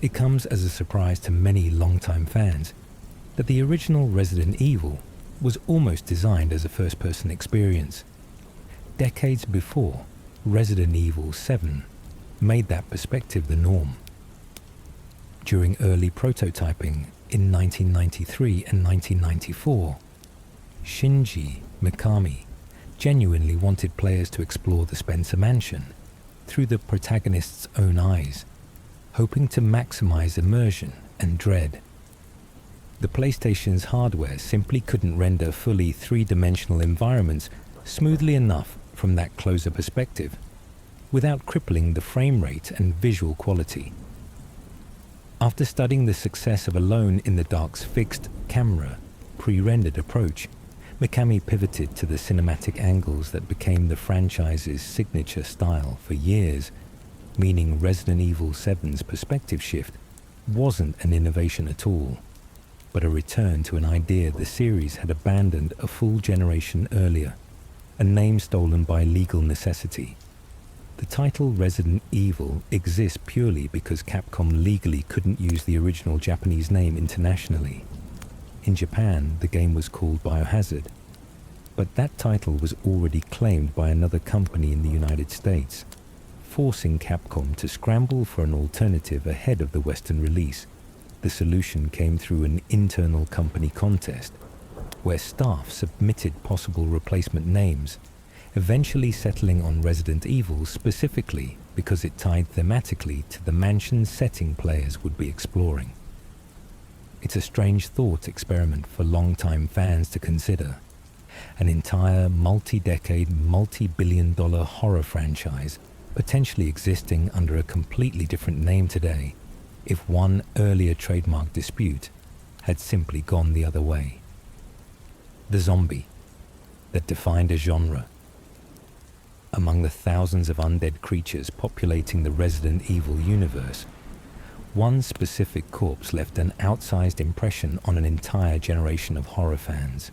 it comes as a surprise to many longtime fans that the original Resident Evil was almost designed as a first-person experience. Decades before, Resident Evil 7 made that perspective the norm. During early prototyping in 1993 and 1994, Shinji Mikami genuinely wanted players to explore the Spencer Mansion through the protagonist's own eyes, hoping to maximize immersion and dread. The PlayStation's hardware simply couldn't render fully three-dimensional environments smoothly enough from that closer perspective, without crippling the frame rate and visual quality. After studying the success of Alone in the Dark's fixed camera, pre-rendered approach, Mikami pivoted to the cinematic angles that became the franchise's signature style for years, meaning Resident Evil 7's perspective shift wasn't an innovation at all, but a return to an idea the series had abandoned a full generation earlier, a name stolen by legal necessity. The title Resident Evil exists purely because Capcom legally couldn't use the original Japanese name internationally. In Japan, the game was called Biohazard, but that title was already claimed by another company in the United States, forcing Capcom to scramble for an alternative ahead of the Western release. The solution came through an internal company contest, where staff submitted possible replacement names, eventually settling on Resident Evil specifically because it tied thematically to the mansion setting players would be exploring. It's a strange thought experiment for longtime fans to consider. An entire multi-decade, multi-billion-dollar horror franchise potentially existing under a completely different name today if one earlier trademark dispute had simply gone the other way. The zombie that defined a genre. Among the thousands of undead creatures populating the Resident Evil universe, one specific corpse left an outsized impression on an entire generation of horror fans.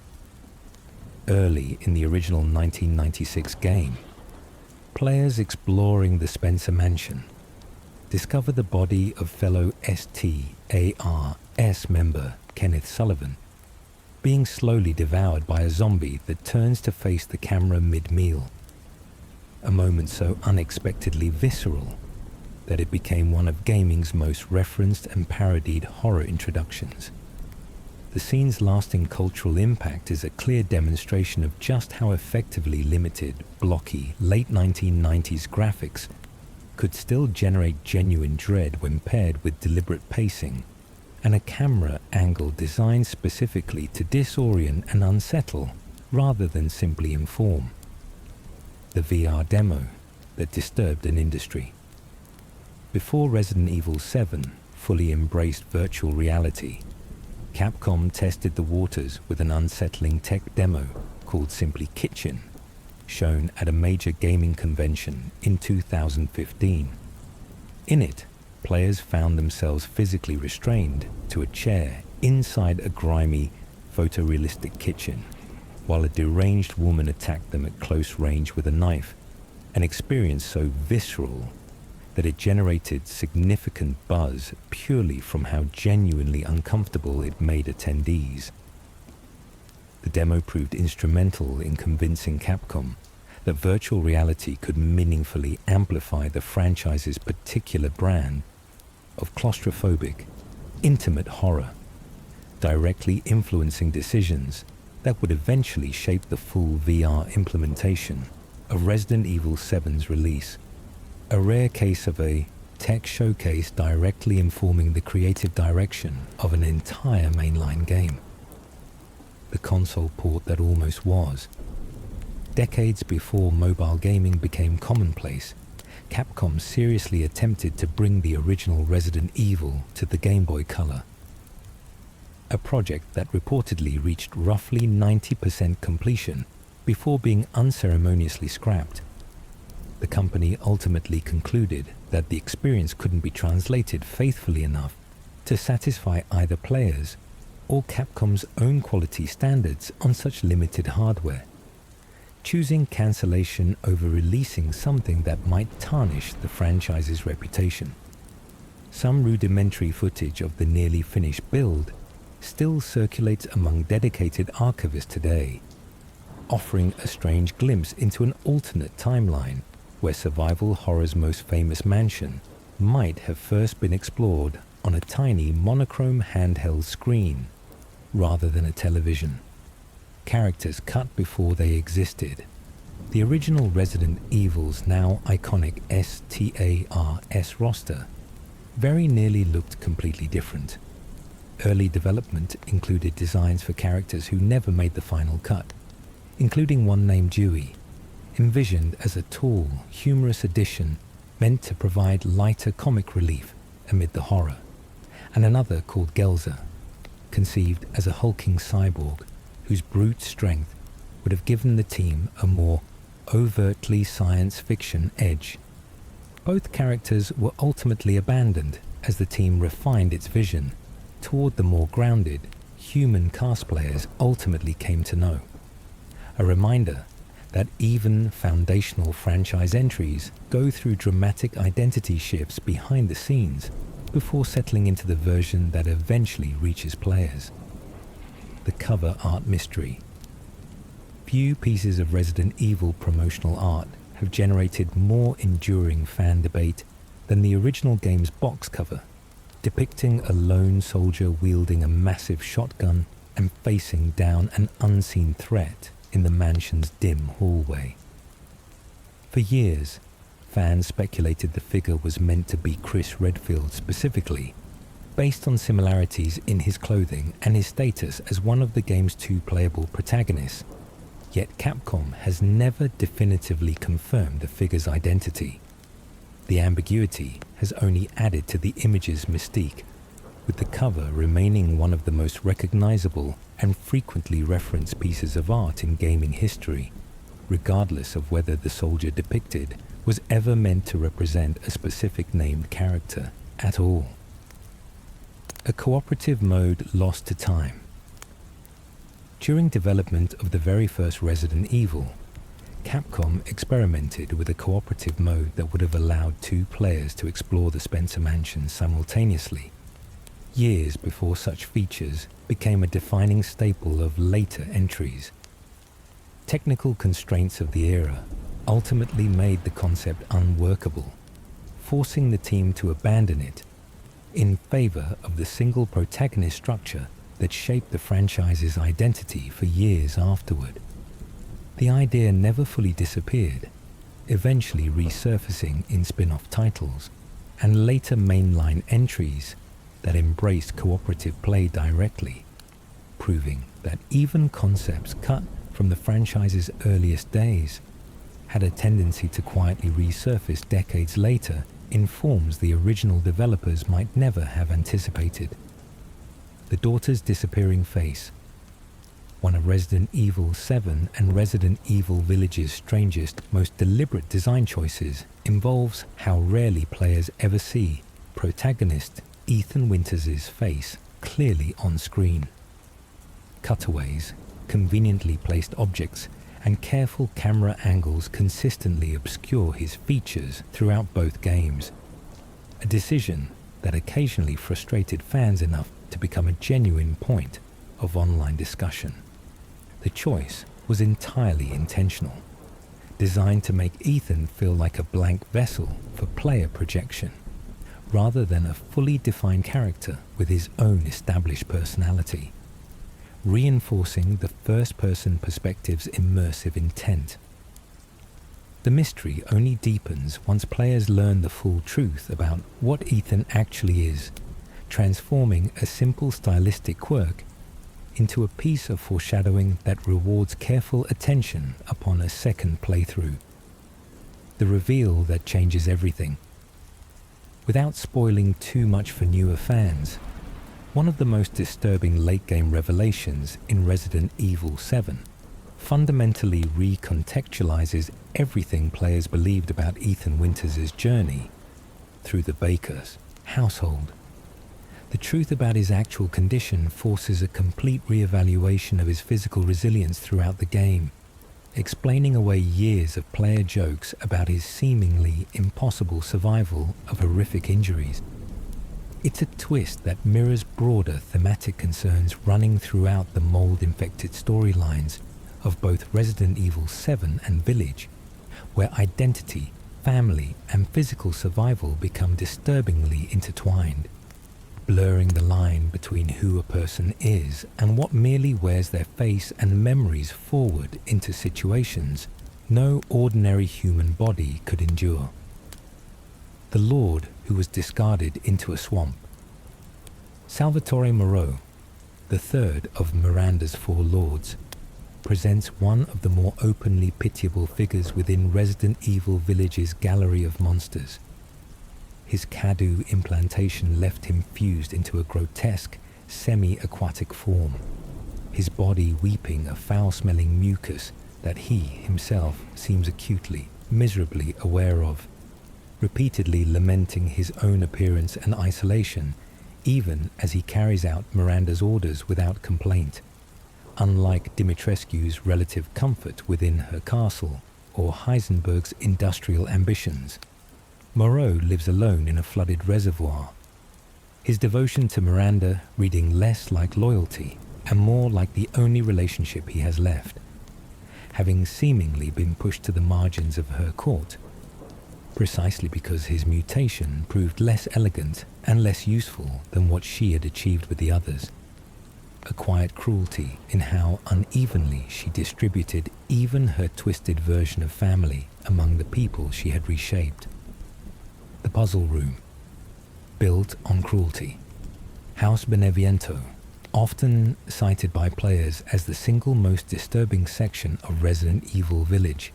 Early in the original 1996 game, players exploring the Spencer Mansion discover the body of fellow STARS member Kenneth Sullivan being slowly devoured by a zombie that turns to face the camera mid-meal. A moment so unexpectedly visceral that it became one of gaming's most referenced and parodied horror introductions. The scene's lasting cultural impact is a clear demonstration of just how effectively limited, blocky, late 1990s graphics could still generate genuine dread when paired with deliberate pacing and a camera angle designed specifically to disorient and unsettle rather than simply inform. The VR demo that disturbed an industry. Before Resident Evil 7 fully embraced virtual reality, Capcom tested the waters with an unsettling tech demo called simply Kitchen, shown at a major gaming convention in 2015. In it, players found themselves physically restrained to a chair inside a grimy, photorealistic kitchen, while a deranged woman attacked them at close range with a knife, an experience so visceral that it generated significant buzz purely from how genuinely uncomfortable it made attendees. The demo proved instrumental in convincing Capcom that virtual reality could meaningfully amplify the franchise's particular brand of claustrophobic, intimate horror, directly influencing decisions that would eventually shape the full VR implementation of Resident Evil 7's release, a rare case of a tech showcase directly informing the creative direction of an entire mainline game. The console port that almost was. Decades before mobile gaming became commonplace, Capcom seriously attempted to bring the original Resident Evil to the Game Boy Color, a project that reportedly reached roughly 90% completion before being unceremoniously scrapped. The company ultimately concluded that the experience couldn't be translated faithfully enough to satisfy either players or Capcom's own quality standards on such limited hardware, choosing cancellation over releasing something that might tarnish the franchise's reputation. Some rudimentary footage of the nearly finished build still circulates among dedicated archivists today, offering a strange glimpse into an alternate timeline where survival horror's most famous mansion might have first been explored on a tiny monochrome handheld screen rather than a television. Characters cut before they existed. The original Resident Evil's now iconic STARS roster very nearly looked completely different. Early development included designs for characters who never made the final cut, including one named Dewey, envisioned as a tall, humorous addition meant to provide lighter comic relief amid the horror, and another called Gelza, conceived as a hulking cyborg whose brute strength would have given the team a more overtly science fiction edge. Both characters were ultimately abandoned as the team refined its vision toward the more grounded, human cast players ultimately came to know. A reminder that even foundational franchise entries go through dramatic identity shifts behind the scenes before settling into the version that eventually reaches players. The cover art mystery. Few pieces of Resident Evil promotional art have generated more enduring fan debate than the original game's box cover, depicting a lone soldier wielding a massive shotgun and facing down an unseen threat in the mansion's dim hallway. For years, fans speculated the figure was meant to be Chris Redfield specifically, based on similarities in his clothing and his status as one of the game's two playable protagonists. Yet Capcom has never definitively confirmed the figure's identity. The ambiguity has only added to the image's mystique, with the cover remaining one of the most recognizable and frequently referenced pieces of art in gaming history, regardless of whether the soldier depicted was ever meant to represent a specific named character at all. A cooperative mode lost to time. During development of the very first Resident Evil, Capcom experimented with a cooperative mode that would have allowed two players to explore the Spencer Mansion simultaneously, years before such features became a defining staple of later entries. Technical constraints of the era ultimately made the concept unworkable, forcing the team to abandon it in favor of the single protagonist structure that shaped the franchise's identity for years afterward. The idea never fully disappeared, eventually resurfacing in spin-off titles and later mainline entries that embraced cooperative play directly, proving that even concepts cut from the franchise's earliest days had a tendency to quietly resurface decades later in forms the original developers might never have anticipated. The daughter's disappearing face, one of Resident Evil 7 and Resident Evil Village's strangest, most deliberate design choices, involves how rarely players ever see protagonist Ethan Winters' face clearly on screen. cutaways, conveniently placed objects, and careful camera angles consistently obscure his features throughout both games. A decision that occasionally frustrated fans enough to become a genuine point of online discussion. The choice was entirely intentional, designed to make Ethan feel like a blank vessel for player projection, rather than a fully defined character with his own established personality, reinforcing the first-person perspective's immersive intent. The mystery only deepens once players learn the full truth about what Ethan actually is, transforming a simple stylistic quirk into a piece of foreshadowing that rewards careful attention upon a second playthrough. The reveal that changes everything. Without spoiling too much for newer fans, one of the most disturbing late-game revelations in Resident Evil 7 fundamentally recontextualizes everything players believed about Ethan Winters' journey through the Baker's household. The truth about his actual condition forces a complete re-evaluation of his physical resilience throughout the game, explaining away years of player jokes about his seemingly impossible survival of horrific injuries. It's a twist that mirrors broader thematic concerns running throughout the mold-infected storylines of both Resident Evil 7 and Village, where identity, family, and physical survival become disturbingly intertwined, blurring the line between who a person is and what merely wears their face and memories forward into situations no ordinary human body could endure. The Lord who was discarded into a swamp. Salvatore Moreau, the third of Miranda's four lords, presents one of the more openly pitiable figures within Resident Evil Village's gallery of monsters. His Cadu implantation left him fused into a grotesque, semi-aquatic form, his body weeping a foul-smelling mucus that he himself seems acutely, miserably aware of, repeatedly lamenting his own appearance and isolation, even as he carries out Miranda's orders without complaint. Unlike Dimitrescu's relative comfort within her castle, or Heisenberg's industrial ambitions, Moreau lives alone in a flooded reservoir, his devotion to Miranda reading less like loyalty and more like the only relationship he has left, having seemingly been pushed to the margins of her court, precisely because his mutation proved less elegant and less useful than what she had achieved with the others. A quiet cruelty in how unevenly she distributed even her twisted version of family among the people she had reshaped. The Puzzle Room, built on cruelty. House Beneviento, often cited by players as the single most disturbing section of Resident Evil Village,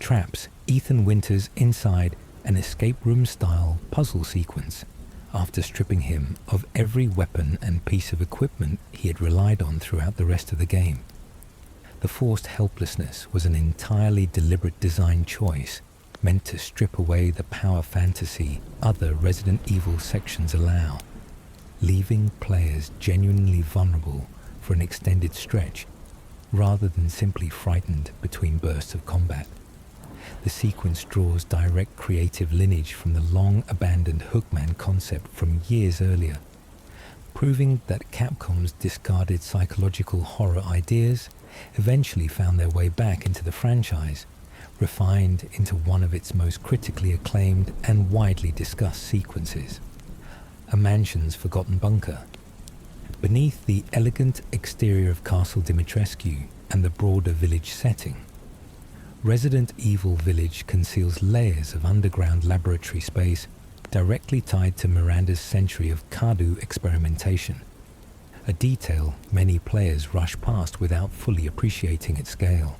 traps Ethan Winters inside an escape room-style puzzle sequence after stripping him of every weapon and piece of equipment he had relied on throughout the rest of the game. The forced helplessness was an entirely deliberate design choice, meant to strip away the power fantasy other Resident Evil sections allow, leaving players genuinely vulnerable for an extended stretch, rather than simply frightened between bursts of combat. The sequence draws direct creative lineage from the long-abandoned Hookman concept from years earlier, proving that Capcom's discarded psychological horror ideas eventually found their way back into the franchise, refined into one of its most critically acclaimed and widely discussed sequences, a mansion's forgotten bunker. Beneath the elegant exterior of Castle Dimitrescu and the broader village setting, Resident Evil Village conceals layers of underground laboratory space directly tied to Miranda's century of Cadu experimentation, a detail many players rush past without fully appreciating its scale.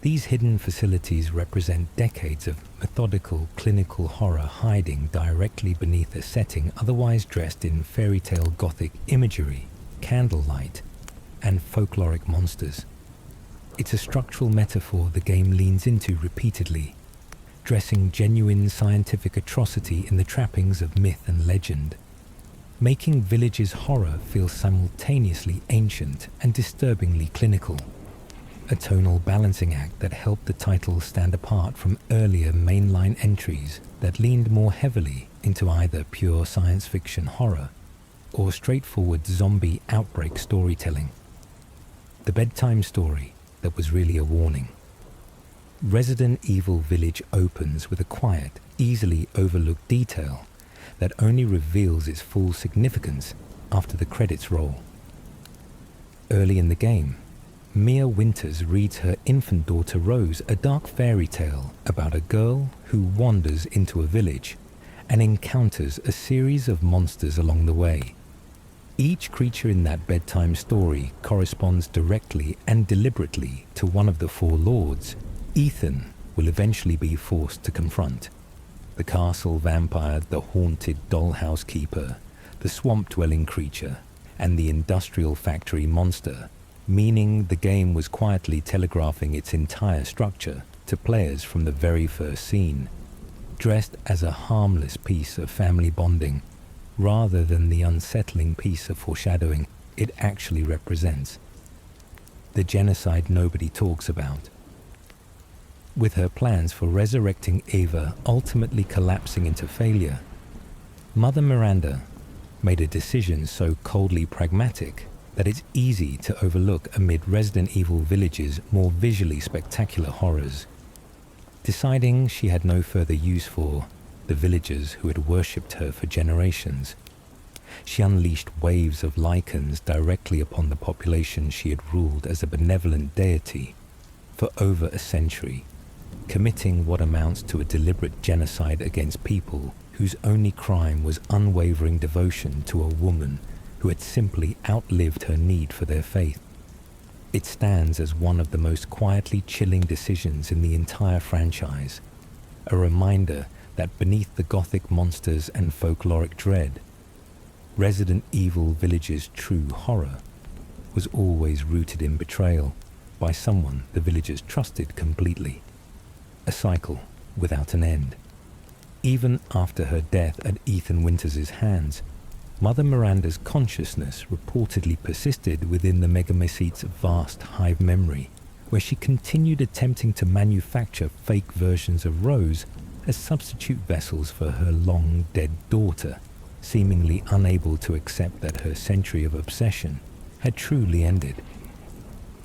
These hidden facilities represent decades of methodical clinical horror hiding directly beneath a setting otherwise dressed in fairy tale gothic imagery, candlelight, and folkloric monsters. It's a structural metaphor the game leans into repeatedly, dressing genuine scientific atrocity in the trappings of myth and legend. making Village's horror feel simultaneously ancient and disturbingly clinical. A tonal balancing act that helped the title stand apart from earlier mainline entries that leaned more heavily into either pure science fiction horror or straightforward zombie outbreak storytelling. The bedtime story that was really a warning. Resident Evil Village opens with a quiet, easily overlooked detail that only reveals its full significance after the credits roll. Early in the game, Mia Winters reads her infant daughter Rose a dark fairy tale about a girl who wanders into a village and encounters a series of monsters along the way. Each creature in that bedtime story corresponds directly and deliberately to one of the four lords Ethan will eventually be forced to confront. The castle vampire, the haunted dollhouse keeper, the swamp-dwelling creature, and the industrial factory monster, meaning the game was quietly telegraphing its entire structure to players from the very first scene, dressed as a harmless piece of family bonding, rather than the unsettling piece of foreshadowing it actually represents. The genocide nobody talks about. With her plans for resurrecting Ava ultimately collapsing into failure, Mother Miranda made a decision so coldly pragmatic that it's easy to overlook amid Resident Evil Village's more visually spectacular horrors. Deciding she had no further use for the villagers who had worshipped her for generations, she unleashed waves of lichens directly upon the population she had ruled as a benevolent deity for over a century, committing what amounts to a deliberate genocide against people whose only crime was unwavering devotion to a woman who had simply outlived her need for their faith. It stands as one of the most quietly chilling decisions in the entire franchise, a reminder that beneath the gothic monsters and folkloric dread, Resident Evil Village's true horror was always rooted in betrayal by someone the villagers trusted completely. A cycle without an end. Even after her death at Ethan Winters' hands, Mother Miranda's consciousness reportedly persisted within the Megamycete's vast hive memory, where she continued attempting to manufacture fake versions of Rose as substitute vessels for her long-dead daughter, seemingly unable to accept that her century of obsession had truly ended.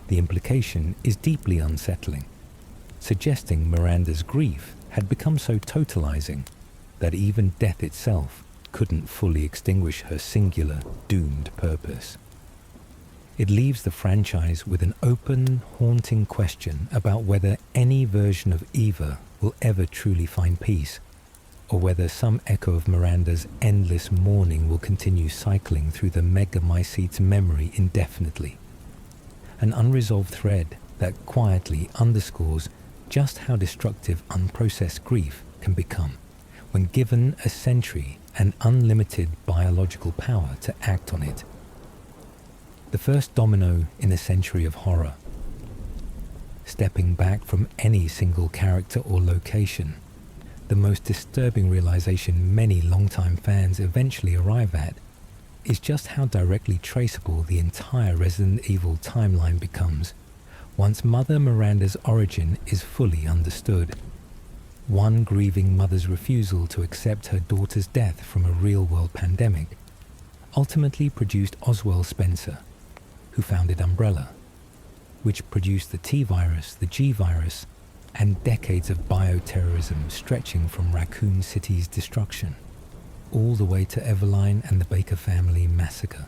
The implication is deeply unsettling, suggesting Miranda's grief had become so totalizing that even death itself couldn't fully extinguish her singular, doomed purpose. It leaves the franchise with an open, haunting question about whether any version of Eva will ever truly find peace, or whether some echo of Miranda's endless mourning will continue cycling through the Megamycete's memory indefinitely. An unresolved thread that quietly underscores just how destructive unprocessed grief can become when given a century and unlimited biological power to act on it. The first domino in a century of horror. Stepping back from any single character or location, the most disturbing realization many longtime fans eventually arrive at is just how directly traceable the entire Resident Evil timeline becomes once Mother Miranda's origin is fully understood. One grieving mother's refusal to accept her daughter's death from a real-world pandemic ultimately produced Oswald Spencer, who founded Umbrella, which produced the T-virus, the G-virus, and decades of bioterrorism stretching from Raccoon City's destruction, all the way to Eveline and the Baker family massacre.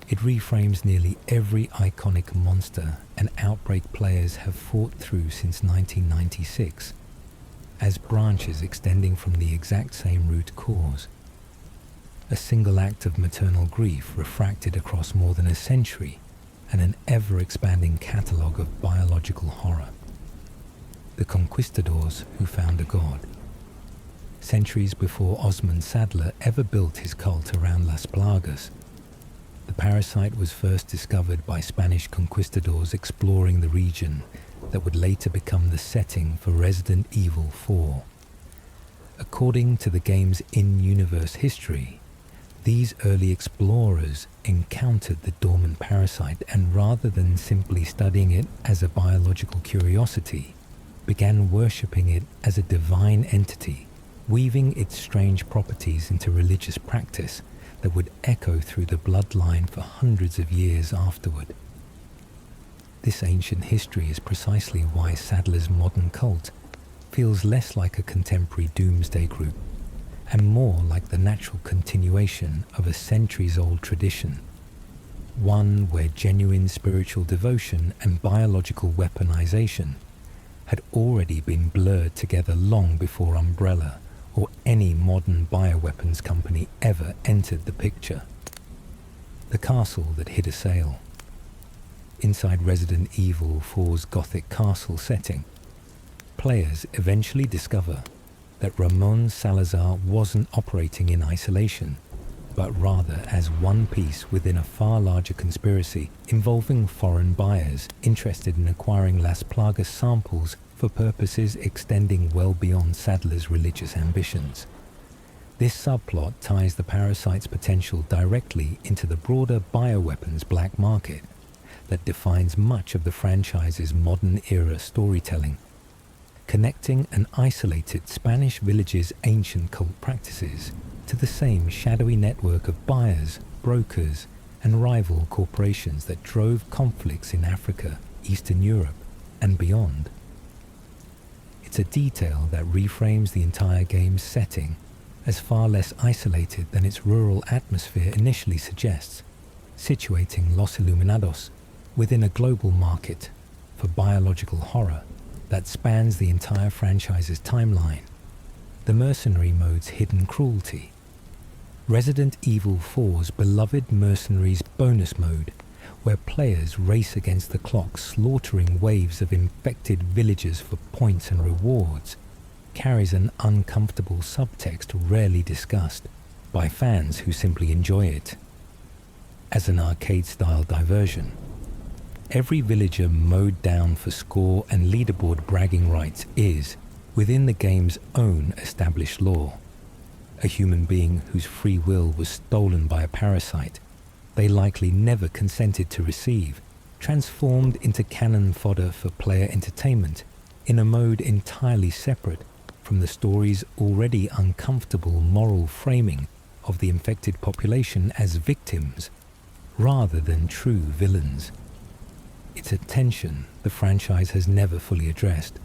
It reframes nearly every iconic monster and outbreak players have fought through since 1996, as branches extending from the exact same root cause. A single act of maternal grief refracted across more than a century and an ever-expanding catalogue of biological horror. The conquistadors who found a god. Centuries before Osmond Sadler ever built his cult around Las Plagas, the parasite was first discovered by Spanish conquistadors exploring the region that would later become the setting for Resident Evil 4. According to the game's in-universe history, These early explorers encountered the dormant parasite and, rather than simply studying it as a biological curiosity, began worshipping it as a divine entity, weaving its strange properties into religious practice that would echo through the bloodline for hundreds of years afterward. This ancient history is precisely why Sadler's modern cult feels less like a contemporary doomsday group and more like the natural continuation of a centuries-old tradition, one where genuine spiritual devotion and biological weaponization had already been blurred together long before Umbrella or any modern bioweapons company ever entered the picture. The castle that hid a sail. Inside Resident Evil 4's Gothic castle setting, players eventually discover that Ramon Salazar wasn't operating in isolation, but rather as one piece within a far larger conspiracy involving foreign buyers interested in acquiring Las Plagas samples for purposes extending well beyond Sadler's religious ambitions. This subplot ties the parasite's potential directly into the broader bioweapons black market that defines much of the franchise's modern-era storytelling, connecting an isolated Spanish village's ancient cult practices to the same shadowy network of buyers, brokers, and rival corporations that drove conflicts in Africa, Eastern Europe, and beyond. It's a detail that reframes the entire game's setting as far less isolated than its rural atmosphere initially suggests, situating Los Iluminados within a global market for biological horror that spans the entire franchise's timeline. The mercenary mode's hidden cruelty. Resident Evil 4's beloved Mercenaries bonus mode, where players race against the clock slaughtering waves of infected villagers for points and rewards, carries an uncomfortable subtext rarely discussed by fans who simply enjoy it. As an arcade-style diversion, every villager mowed down for score and leaderboard bragging rights is, within the game's own established lore, a human being whose free will was stolen by a parasite they likely never consented to receive, transformed into cannon fodder for player entertainment in a mode entirely separate from the story's already uncomfortable moral framing of the infected population as victims rather than true villains. It's a tension the franchise has never fully addressed.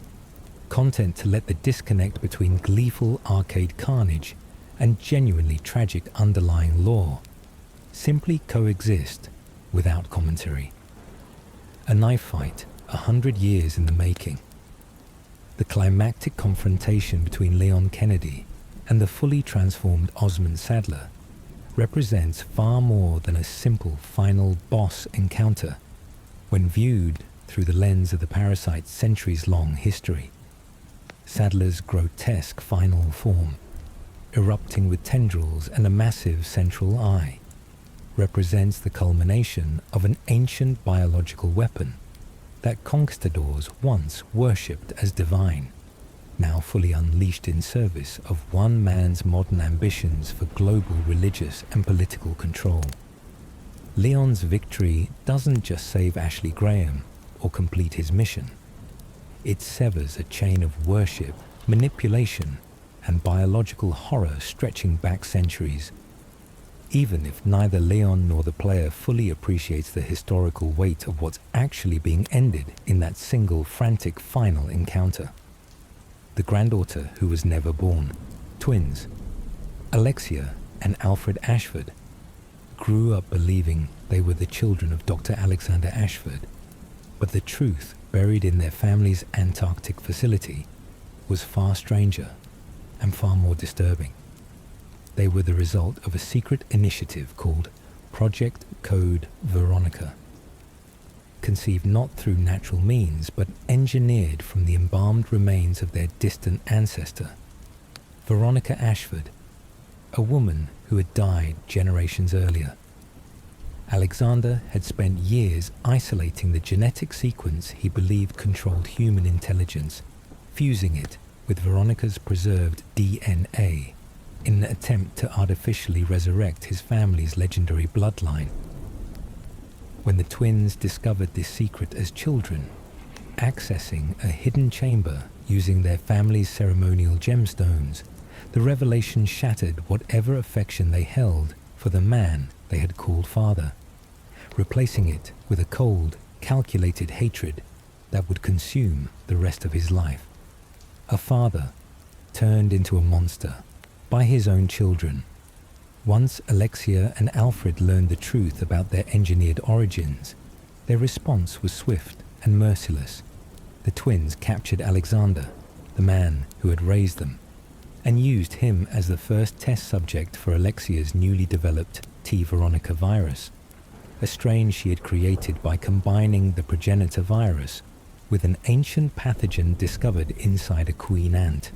Content to let the disconnect between gleeful arcade carnage and genuinely tragic underlying lore simply coexist without commentary. A knife fight 100 years in the making. The climactic confrontation between Leon Kennedy and the fully transformed Osmond Sadler represents far more than a simple final boss encounter when viewed through the lens of the parasite's centuries-long history. Sadler's grotesque final form, erupting with tendrils and a massive central eye, represents the culmination of an ancient biological weapon that conquistadors once worshipped as divine, now fully unleashed in service of one man's modern ambitions for global religious and political control. Leon's victory doesn't just save Ashley Graham or complete his mission. It severs a chain of worship, manipulation, and biological horror stretching back centuries. Even if neither Leon nor the player fully appreciates the historical weight of what's actually being ended in that single frantic final encounter. The granddaughter who was never born, twins, Alexia and Alfred Ashford, grew up believing they were the children of Dr. Alexander Ashford, but the truth buried in their family's Antarctic facility was far stranger and far more disturbing. They were the result of a secret initiative called Project Code Veronica, conceived not through natural means but engineered from the embalmed remains of their distant ancestor, Veronica Ashford, a woman who had died generations earlier. Alexander had spent years isolating the genetic sequence he believed controlled human intelligence, fusing it with Veronica's preserved DNA, in an attempt to artificially resurrect his family's legendary bloodline. When the twins discovered this secret as children, accessing a hidden chamber using their family's ceremonial gemstones, the revelation shattered whatever affection they held for the man they had called father, replacing it with a cold, calculated hatred that would consume the rest of his life. A father turned into a monster by his own children. Once Alexia and Alfred learned the truth about their engineered origins, their response was swift and merciless. The twins captured Alexander, the man who had raised them, and used him as the first test subject for Alexia's newly developed T. Veronica virus, a strain she had created by combining the progenitor virus with an ancient pathogen discovered inside a queen ant.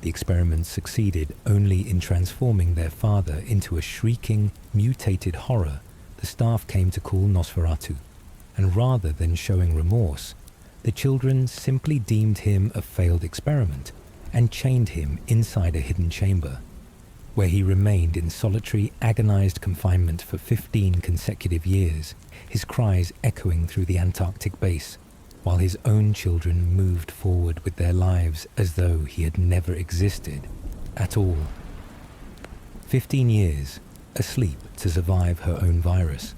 The experiment succeeded only in transforming their father into a shrieking, mutated horror the staff came to call Nosferatu, and rather than showing remorse, the children simply deemed him a failed experiment and chained him inside a hidden chamber, where he remained in solitary, agonized confinement for 15 consecutive years, his cries echoing through the Antarctic base, while his own children moved forward with their lives as though he had never existed at all. 15 years, asleep to survive her own virus.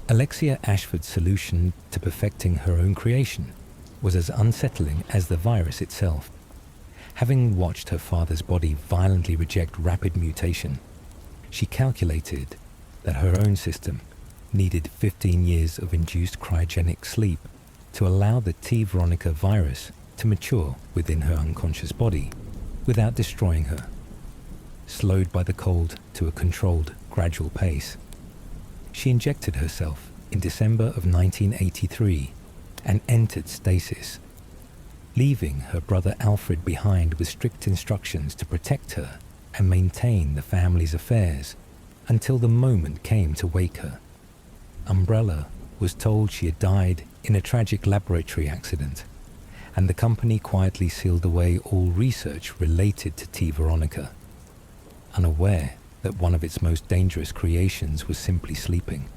Alexia Ashford's solution to perfecting her own creation was as unsettling as the virus itself. Having watched her father's body violently reject rapid mutation, she calculated that her own system needed 15 years of induced cryogenic sleep to allow the T. Veronica virus to mature within her unconscious body without destroying her, slowed by the cold to a controlled, gradual pace. She injected herself in December of 1983 and entered stasis, leaving her brother Alfred behind with strict instructions to protect her and maintain the family's affairs until the moment came to wake her. Umbrella was told she had died in a tragic laboratory accident, and the company quietly sealed away all research related to T. Veronica, unaware that one of its most dangerous creations was simply sleeping,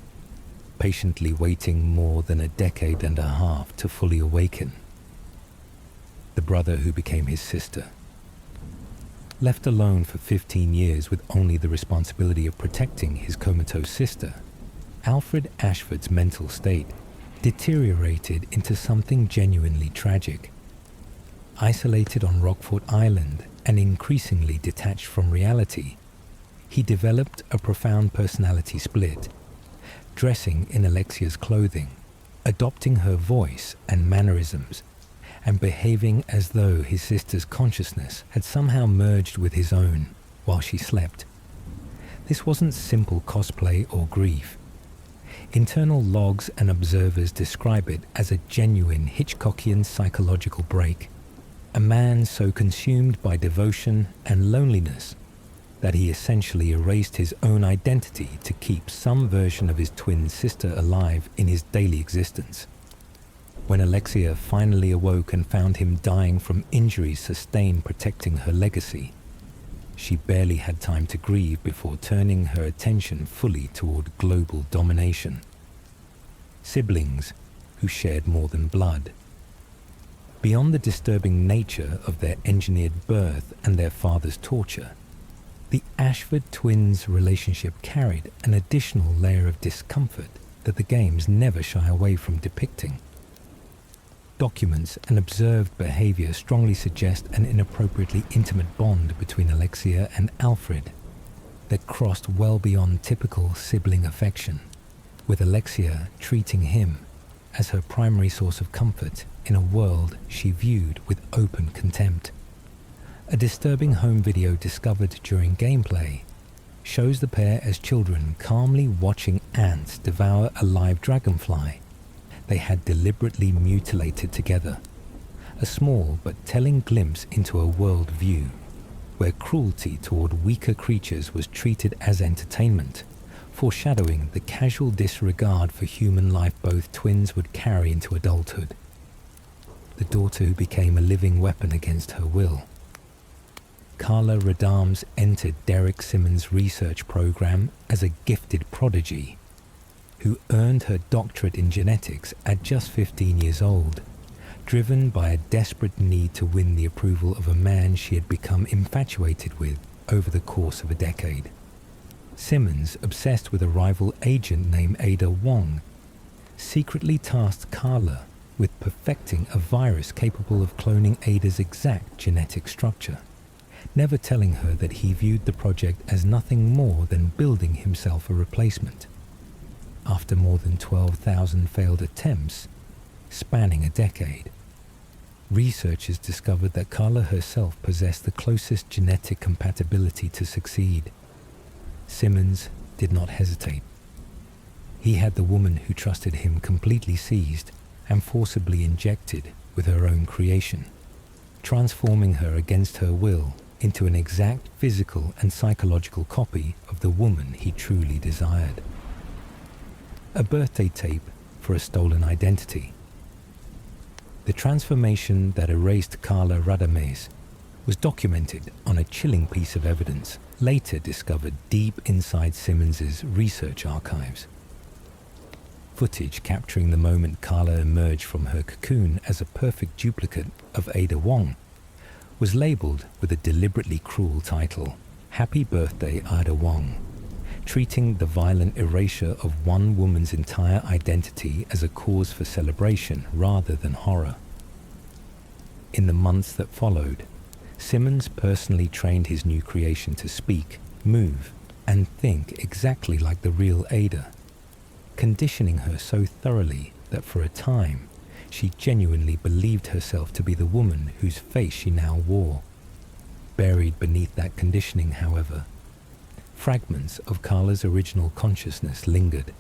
patiently waiting more than a decade and a half to fully awaken. The brother who became his sister. Left alone for 15 years with only the responsibility of protecting his comatose sister, Alfred Ashford's mental state deteriorated into something genuinely tragic. Isolated on Rockfort Island and increasingly detached from reality, he developed a profound personality split, dressing in Alexia's clothing, adopting her voice and mannerisms, and behaving as though his sister's consciousness had somehow merged with his own while she slept. This wasn't simple cosplay or grief. Internal logs and observers describe it as a genuine Hitchcockian psychological break, a man so consumed by devotion and loneliness that he essentially erased his own identity to keep some version of his twin sister alive in his daily existence. When Alexia finally awoke and found him dying from injuries sustained protecting her legacy, she barely had time to grieve before turning her attention fully toward global domination. Siblings who shared more than blood. Beyond the disturbing nature of their engineered birth and their father's torture, the Ashford twins' relationship carried an additional layer of discomfort that the games never shy away from depicting. Documents and observed behavior strongly suggest an inappropriately intimate bond between Alexia and Alfred that crossed well beyond typical sibling affection, with Alexia treating him as her primary source of comfort in a world she viewed with open contempt. A disturbing home video discovered during gameplay shows the pair as children calmly watching ants devour a live dragonfly they had deliberately mutilated together, a small but telling glimpse into a world view where cruelty toward weaker creatures was treated as entertainment, foreshadowing the casual disregard for human life both twins would carry into adulthood. The daughter who became a living weapon against her will. Carla Radams entered Derek Simmons' research program as a gifted prodigy who earned her doctorate in genetics at just 15 years old, driven by a desperate need to win the approval of a man she had become infatuated with over the course of a decade. Simmons, obsessed with a rival agent named Ada Wong, secretly tasked Carla with perfecting a virus capable of cloning Ada's exact genetic structure, never telling her that he viewed the project as nothing more than building himself a replacement. After more than 12,000 failed attempts, spanning a decade, researchers discovered that Carla herself possessed the closest genetic compatibility to succeed. Simmons did not hesitate. He had the woman who trusted him completely seized and forcibly injected with her own creation, transforming her against her will into an exact physical and psychological copy of the woman he truly desired. A birthday tape for a stolen identity. The transformation that erased Carla Radams was documented on a chilling piece of evidence later discovered deep inside Simmons's research archives. Footage capturing the moment Carla emerged from her cocoon as a perfect duplicate of Ada Wong was labeled with a deliberately cruel title, Happy Birthday Ada Wong, treating the violent erasure of one woman's entire identity as a cause for celebration rather than horror. In the months that followed, Simmons personally trained his new creation to speak, move, and think exactly like the real Ada, conditioning her so thoroughly that for a time she genuinely believed herself to be the woman whose face she now wore. Buried beneath that conditioning, however, fragments of Carla's original consciousness lingered,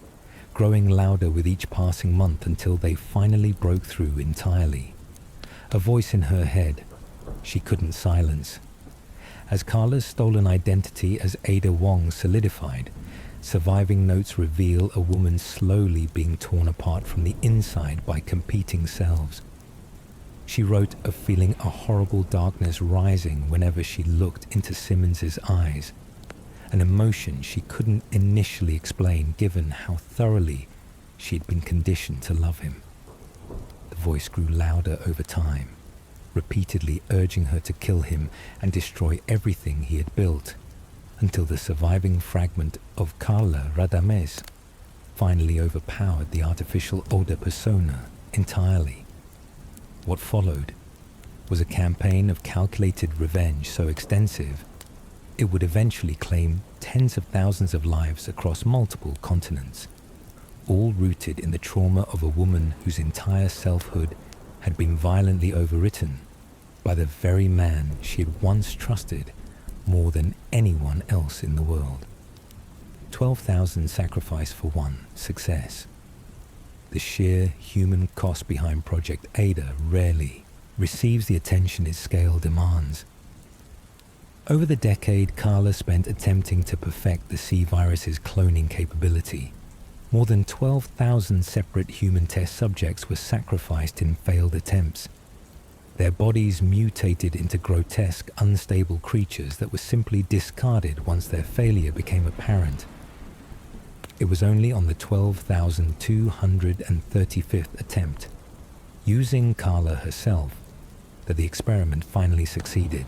growing louder with each passing month until they finally broke through entirely. A voice in her head she couldn't silence. As Carla's stolen identity as Ada Wong solidified, surviving notes reveal a woman slowly being torn apart from the inside by competing selves. She wrote of feeling a horrible darkness rising whenever she looked into Simmons's eyes, an emotion she couldn't initially explain given how thoroughly she'd been conditioned to love him. The voice grew louder over time, repeatedly urging her to kill him and destroy everything he had built, until the surviving fragment of Carla Radams finally overpowered the artificial Oda persona entirely. What followed was a campaign of calculated revenge so extensive it would eventually claim tens of thousands of lives across multiple continents, all rooted in the trauma of a woman whose entire selfhood had been violently overwritten by the very man she had once trusted more than anyone else in the world. 12,000 sacrificed for one success. The sheer human cost behind Project Ada rarely receives the attention its scale demands. Over the decade, Carla spent attempting to perfect the C virus's cloning capability. More than 12,000 separate human test subjects were sacrificed in failed attempts. Their bodies mutated into grotesque, unstable creatures that were simply discarded once their failure became apparent. It was only on the 12,235th attempt, using Carla herself, that the experiment finally succeeded.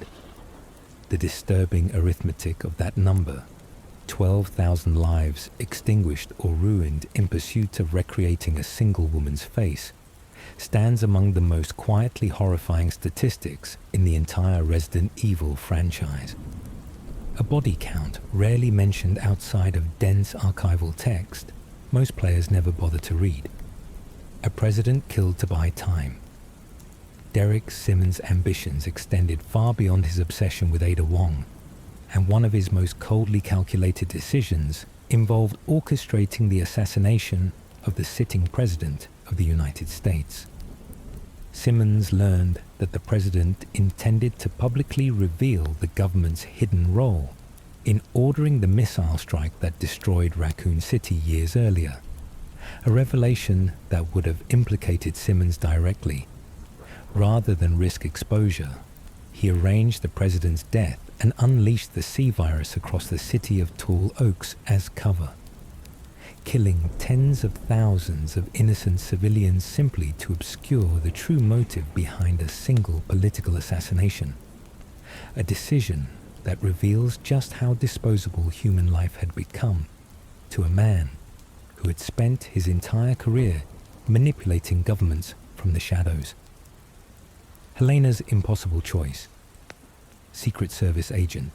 The disturbing arithmetic of that number, 12,000 lives extinguished or ruined in pursuit of recreating a single woman's face, stands among the most quietly horrifying statistics in the entire Resident Evil franchise. A body count rarely mentioned outside of dense archival text most players never bother to read. A president killed to buy time. Derek Simmons' ambitions extended far beyond his obsession with Ada Wong, and one of his most coldly calculated decisions involved orchestrating the assassination of the sitting president of the United States. Simmons learned that the president intended to publicly reveal the government's hidden role in ordering the missile strike that destroyed Raccoon City years earlier, a revelation that would have implicated Simmons directly. Rather than risk exposure, he arranged the president's death and unleashed the C virus across the city of tall oaks as cover, killing tens of thousands of innocent civilians simply to obscure the true motive behind a single political assassination. A decision that reveals just how disposable human life had become to a man who had spent his entire career manipulating governments from the shadows. Helena's impossible choice. Secret Service agent.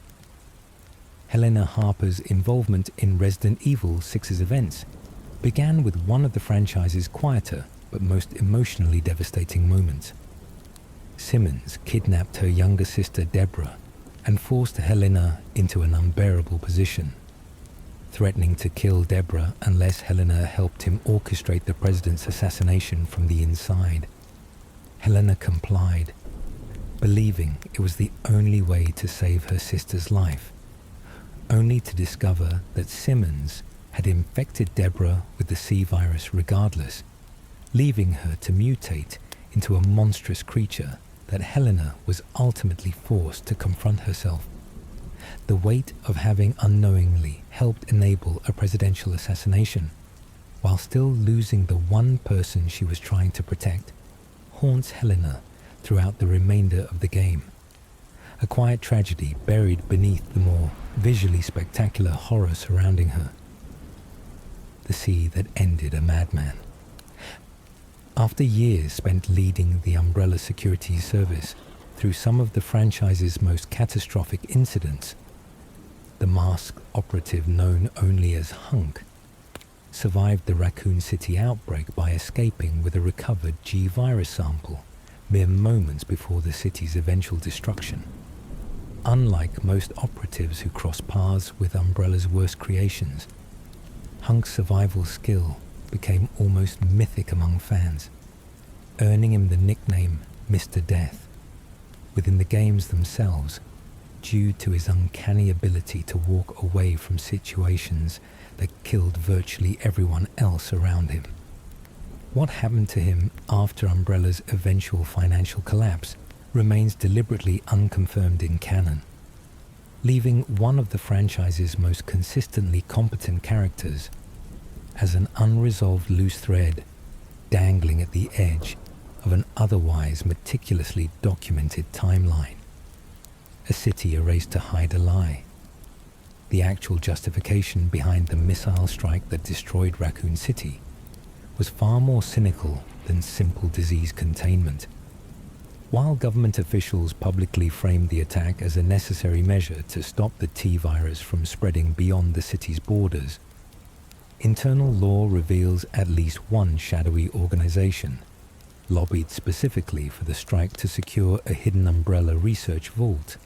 Helena Harper's involvement in Resident Evil 6's events began with one of the franchise's quieter but most emotionally devastating moments. Simmons kidnapped her younger sister Deborah and forced Helena into an unbearable position, threatening to kill Deborah unless Helena helped him orchestrate the president's assassination from the inside. Helena complied, believing it was the only way to save her sister's life, only to discover that Simmons had infected Deborah with the C virus regardless, leaving her to mutate into a monstrous creature that Helena was ultimately forced to confront herself. The weight of having unknowingly helped enable a presidential assassination, while still losing the one person she was trying to protect, haunts Helena throughout the remainder of the game. A quiet tragedy buried beneath the more visually spectacular horror surrounding her. The sea that ended a madman. After years spent leading the Umbrella Security Service through some of the franchise's most catastrophic incidents, the masked operative known only as Hunk survived the Raccoon City outbreak by escaping with a recovered G virus sample mere moments before the city's eventual destruction. Unlike most operatives who cross paths with Umbrella's worst creations, Hunk's survival skill became almost mythic among fans, earning him the nickname Mr. Death within the games themselves, due to his uncanny ability to walk away from situations that killed virtually everyone else around him. What happened to him after Umbrella's eventual financial collapse remains deliberately unconfirmed in canon, leaving one of the franchise's most consistently competent characters as an unresolved loose thread dangling at the edge of an otherwise meticulously documented timeline. A city erased to hide a lie. The actual justification behind the missile strike that destroyed Raccoon City was far more cynical than simple disease containment. While government officials publicly framed the attack as a necessary measure to stop the T-virus from spreading beyond the city's borders, internal law reveals at least one shadowy organization lobbied specifically for the strike to secure a hidden Umbrella research vault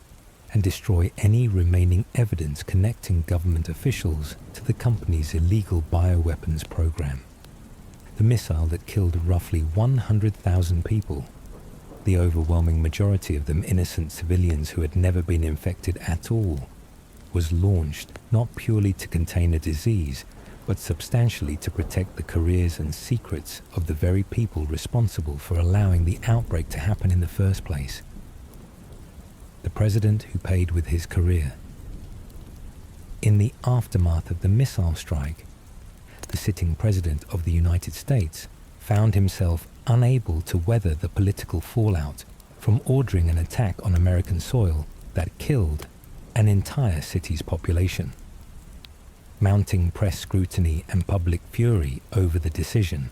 and destroy any remaining evidence connecting government officials to the company's illegal bioweapons program. The missile that killed roughly 100,000 people, the overwhelming majority of them innocent civilians who had never been infected at all, was launched not purely to contain a disease, but substantially to protect the careers and secrets of the very people responsible for allowing the outbreak to happen in the first place. The president who paid with his career. In the aftermath of the missile strike, the sitting president of the United States found himself unable to weather the political fallout from ordering an attack on American soil that killed an entire city's population. Mounting press scrutiny and public fury over the decision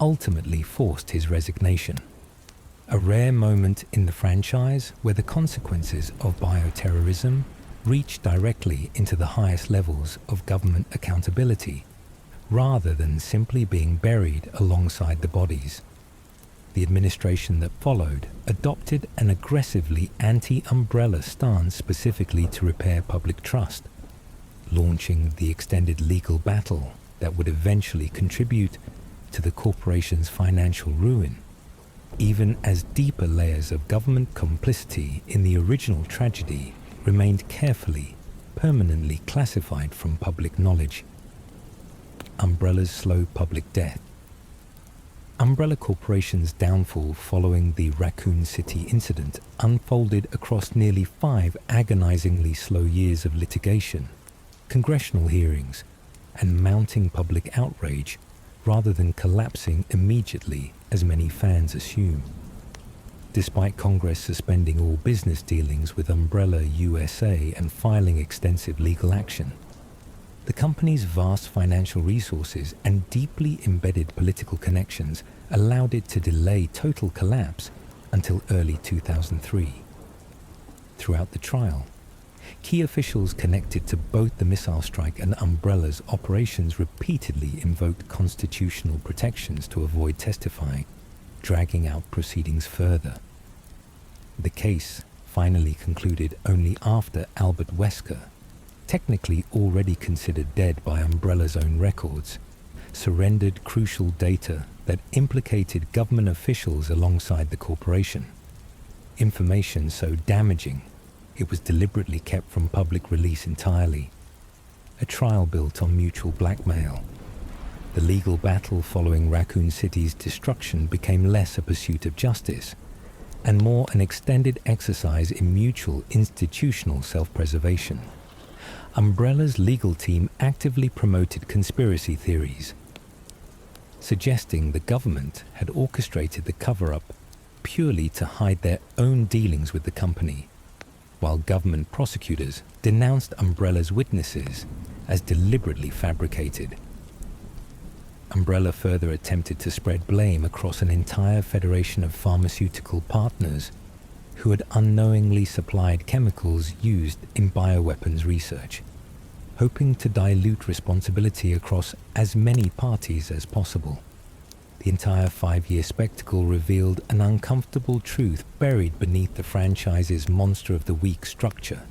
ultimately forced his resignation. A rare moment in the franchise where the consequences of bioterrorism reach directly into the highest levels of government accountability, rather than simply being buried alongside the bodies. The administration that followed adopted an aggressively anti-umbrella stance specifically to repair public trust, launching the extended legal battle that would eventually contribute to the corporation's financial ruin, even as deeper layers of government complicity in the original tragedy remained carefully, permanently classified from public knowledge. Umbrella's slow public death. Umbrella Corporation's downfall following the Raccoon City incident unfolded across nearly 5 agonizingly slow years of litigation, congressional hearings, and mounting public outrage, rather than collapsing immediately as many fans assume. Despite Congress suspending all business dealings with Umbrella USA and filing extensive legal action, the company's vast financial resources and deeply embedded political connections allowed it to delay total collapse until early 2003. Throughout the trial, key officials connected to both the missile strike and Umbrella's operations repeatedly invoked constitutional protections to avoid testifying, dragging out proceedings further. The case finally concluded only after Albert Wesker, technically already considered dead by Umbrella's own records, surrendered crucial data that implicated government officials alongside the corporation. Information so damaging it was deliberately kept from public release entirely. A trial built on mutual blackmail. The legal battle following Raccoon City's destruction became less a pursuit of justice and more an extended exercise in mutual institutional self-preservation. Umbrella's legal team actively promoted conspiracy theories, suggesting the government had orchestrated the cover-up purely to hide their own dealings with the company, while government prosecutors denounced Umbrella's witnesses as deliberately fabricated. Umbrella further attempted to spread blame across an entire federation of pharmaceutical partners who had unknowingly supplied chemicals used in bioweapons research, hoping to dilute responsibility across as many parties as possible. The entire 5-year spectacle revealed an uncomfortable truth buried beneath the franchise's monster of the week structure,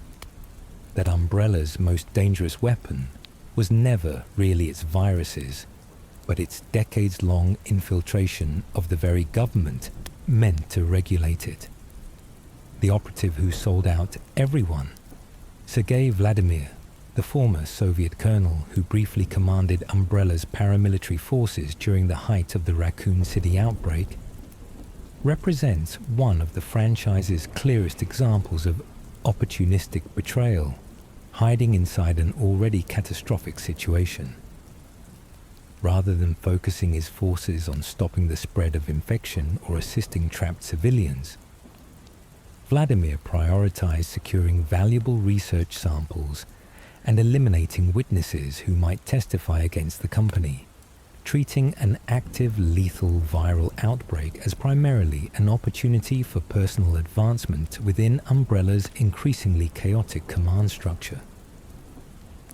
that Umbrella's most dangerous weapon was never really its viruses, but its decades-long infiltration of the very government meant to regulate it. The operative who sold out everyone, Sergei Vladimir, the former Soviet colonel who briefly commanded Umbrella's paramilitary forces during the height of the Raccoon City outbreak, represents one of the franchise's clearest examples of opportunistic betrayal, hiding inside an already catastrophic situation. Rather than focusing his forces on stopping the spread of infection or assisting trapped civilians, Vladimir prioritized securing valuable research samples and eliminating witnesses who might testify against the company, treating an active lethal viral outbreak as primarily an opportunity for personal advancement within Umbrella's increasingly chaotic command structure.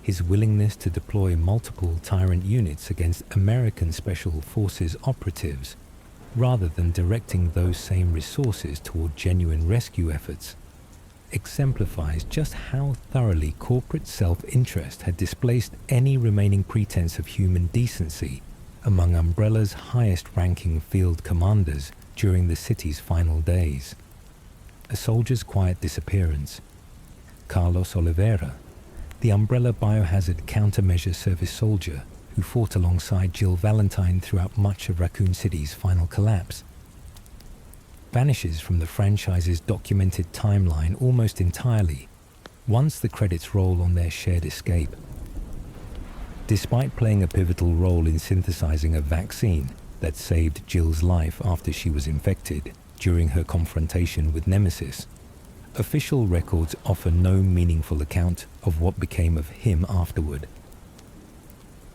His willingness to deploy multiple Tyrant units against American Special Forces operatives, rather than directing those same resources toward genuine rescue efforts, exemplifies just how thoroughly corporate self-interest had displaced any remaining pretense of human decency among Umbrella's highest-ranking field commanders during the city's final days. A soldier's quiet disappearance. Carlos Oliveira, the Umbrella Biohazard Countermeasure Service soldier who fought alongside Jill Valentine throughout much of Raccoon City's final collapse, vanishes from the franchise's documented timeline almost entirely once the credits roll on their shared escape. Despite playing a pivotal role in synthesizing a vaccine that saved Jill's life after she was infected during her confrontation with Nemesis, official records offer no meaningful account of what became of him afterward.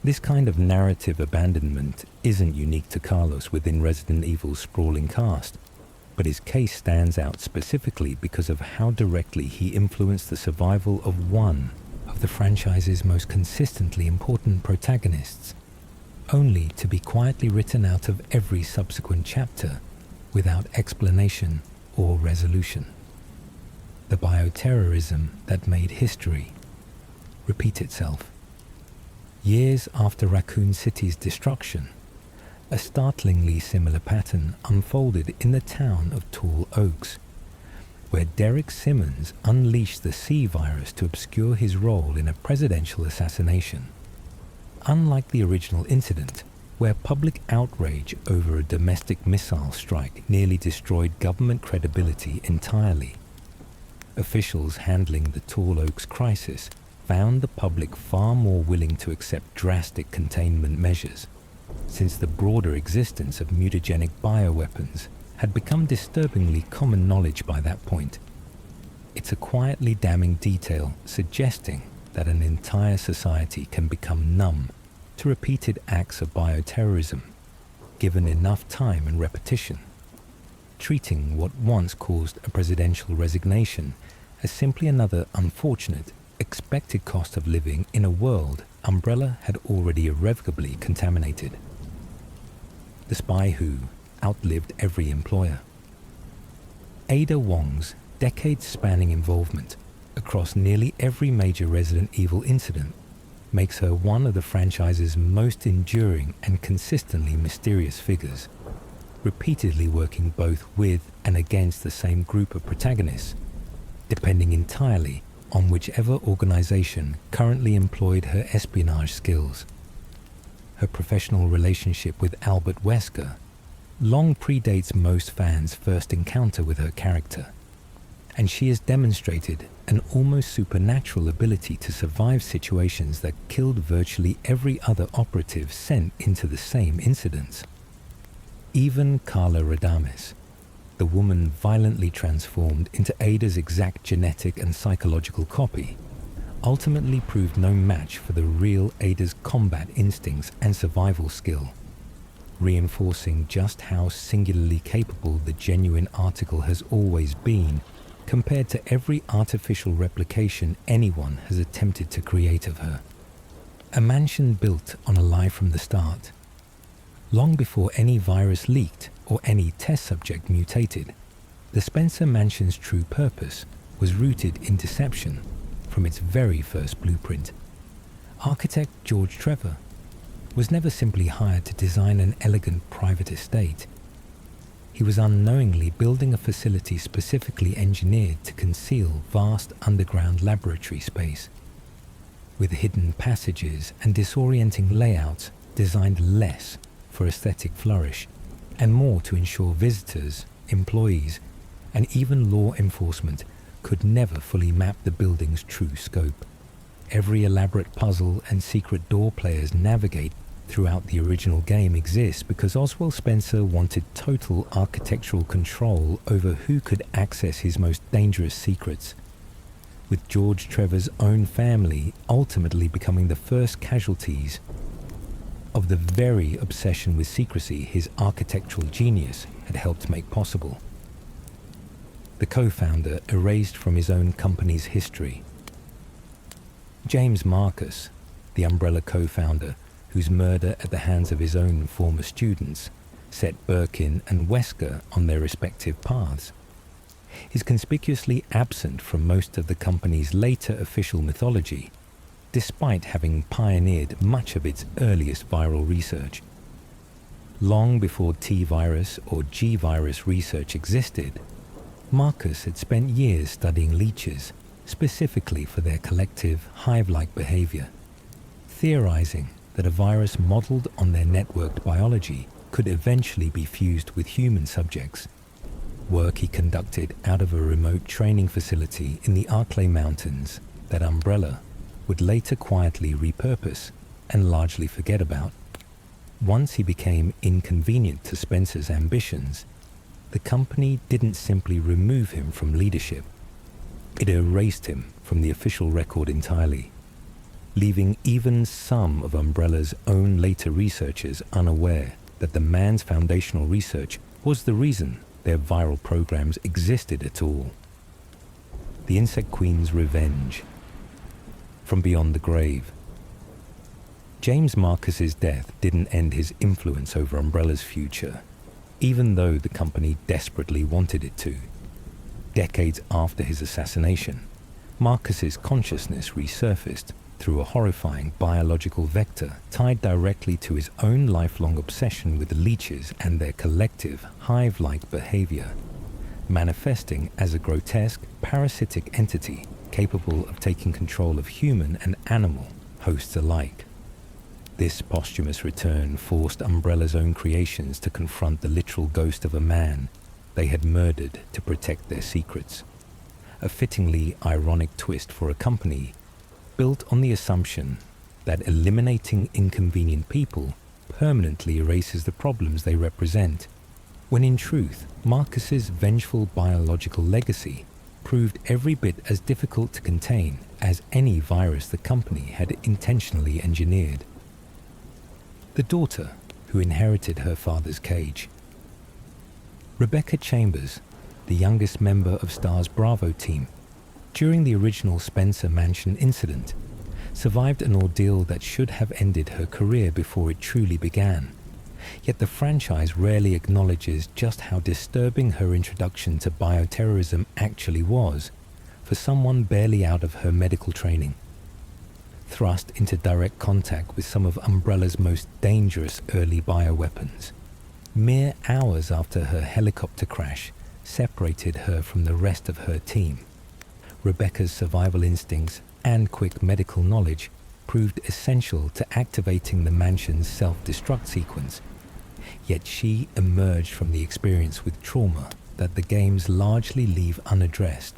This kind of narrative abandonment isn't unique to Carlos within Resident Evil's sprawling cast, but his case stands out specifically because of how directly he influenced the survival of one of the franchise's most consistently important protagonists, only to be quietly written out of every subsequent chapter without explanation or resolution. The bioterrorism that made history repeat itself. Years after Raccoon City's destruction, a startlingly similar pattern unfolded in the town of Tall Oaks, where Derek Simmons unleashed the C virus to obscure his role in a presidential assassination. Unlike the original incident, where public outrage over a domestic missile strike nearly destroyed government credibility entirely. Officials handling the Tall Oaks crisis found the public far more willing to accept drastic containment measures, since the broader existence of mutagenic bioweapons had become disturbingly common knowledge by that point. It's a quietly damning detail suggesting that an entire society can become numb to repeated acts of bioterrorism, given enough time and repetition, treating what once caused a presidential resignation as simply another unfortunate, expected cost of living in a world Umbrella had already irrevocably contaminated. The spy who outlived every employer. Ada Wong's decades-spanning involvement across nearly every major Resident Evil incident makes her one of the franchise's most enduring and consistently mysterious figures, repeatedly working both with and against the same group of protagonists, depending entirely on whichever organization currently employed her espionage skills. Her professional relationship with Albert Wesker long predates most fans' first encounter with her character, and she has demonstrated an almost supernatural ability to survive situations that killed virtually every other operative sent into the same incidents. Even Carla Radames, the woman violently transformed into Ada's exact genetic and psychological copy, ultimately proved no match for the real Ada's combat instincts and survival skill, reinforcing just how singularly capable the genuine article has always been compared to every artificial replication anyone has attempted to create of her. A mansion built on a lie from the start. Long before any virus leaked or any test subject mutated, the Spencer Mansion's true purpose was rooted in deception from its very first blueprint. Architect George Trevor was never simply hired to design an elegant private estate. He was unknowingly building a facility specifically engineered to conceal vast underground laboratory space, with hidden passages and disorienting layouts designed less for aesthetic flourish and more to ensure visitors, employees, and even law enforcement could never fully map the building's true scope. Every elaborate puzzle and secret door players navigate throughout the original game exists because Oswald Spencer wanted total architectural control over who could access his most dangerous secrets, with George Trevor's own family ultimately becoming the first casualties of the very obsession with secrecy his architectural genius had helped make possible. The co-founder erased from his own company's history. James Marcus, the Umbrella co-founder, whose murder at the hands of his own former students set Birkin and Wesker on their respective paths, is conspicuously absent from most of the company's later official mythology, despite having pioneered much of its earliest viral research. Long before T-virus or G-virus research existed, Marcus had spent years studying leeches, specifically for their collective hive-like behavior, theorizing that a virus modeled on their networked biology could eventually be fused with human subjects, work he conducted out of a remote training facility in the Arklay Mountains that Umbrella would later quietly repurpose and largely forget about. Once he became inconvenient to Spencer's ambitions, the company didn't simply remove him from leadership. It erased him from the official record entirely, leaving even some of Umbrella's own later researchers unaware that the man's foundational research was the reason their viral programs existed at all. The Insect Queen's Revenge. From Beyond the Grave. James Marcus's death didn't end his influence over Umbrella's future, even though the company desperately wanted it to. Decades after his assassination, Marcus's consciousness resurfaced through a horrifying biological vector tied directly to his own lifelong obsession with the leeches and their collective hive-like behavior, manifesting as a grotesque, parasitic entity capable of taking control of human and animal hosts alike. This posthumous return forced Umbrella's own creations to confront the literal ghost of a man they had murdered to protect their secrets. A fittingly ironic twist for a company built on the assumption that eliminating inconvenient people permanently erases the problems they represent, when in truth, Marcus's vengeful biological legacy proved every bit as difficult to contain as any virus the company had intentionally engineered. The daughter who inherited her father's cage. Rebecca Chambers, the youngest member of STAR's Bravo team, during the original Spencer Mansion incident, survived an ordeal that should have ended her career before it truly began. Yet the franchise rarely acknowledges just how disturbing her introduction to bioterrorism actually was for someone barely out of her medical training. Thrust into direct contact with some of Umbrella's most dangerous early bioweapons, mere hours after her helicopter crash separated her from the rest of her team. Rebecca's survival instincts and quick medical knowledge proved essential to activating the mansion's self-destruct sequence. Yet she emerged from the experience with trauma that the games largely leave unaddressed,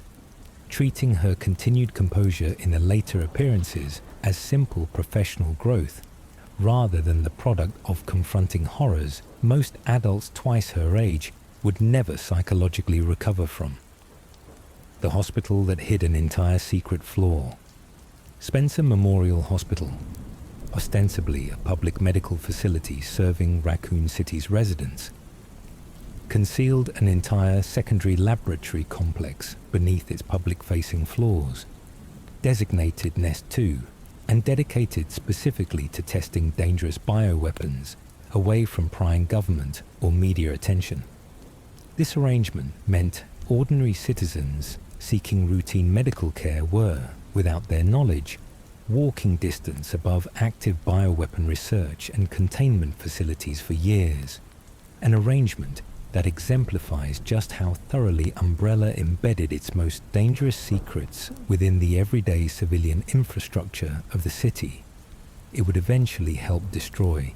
treating her continued composure in the later appearances as simple professional growth, rather than the product of confronting horrors most adults twice her age would never psychologically recover from. The hospital that hid an entire secret floor. Spencer Memorial Hospital, ostensibly a public medical facility serving Raccoon City's residents, concealed an entire secondary laboratory complex beneath its public-facing floors, designated Nest 2, and dedicated specifically to testing dangerous bioweapons away from prying government or media attention. This arrangement meant ordinary citizens seeking routine medical care were, without their knowledge, walking distance above active bioweapon research and containment facilities for years, an arrangement that exemplifies just how thoroughly Umbrella embedded its most dangerous secrets within the everyday civilian infrastructure of the city. It would eventually help destroy,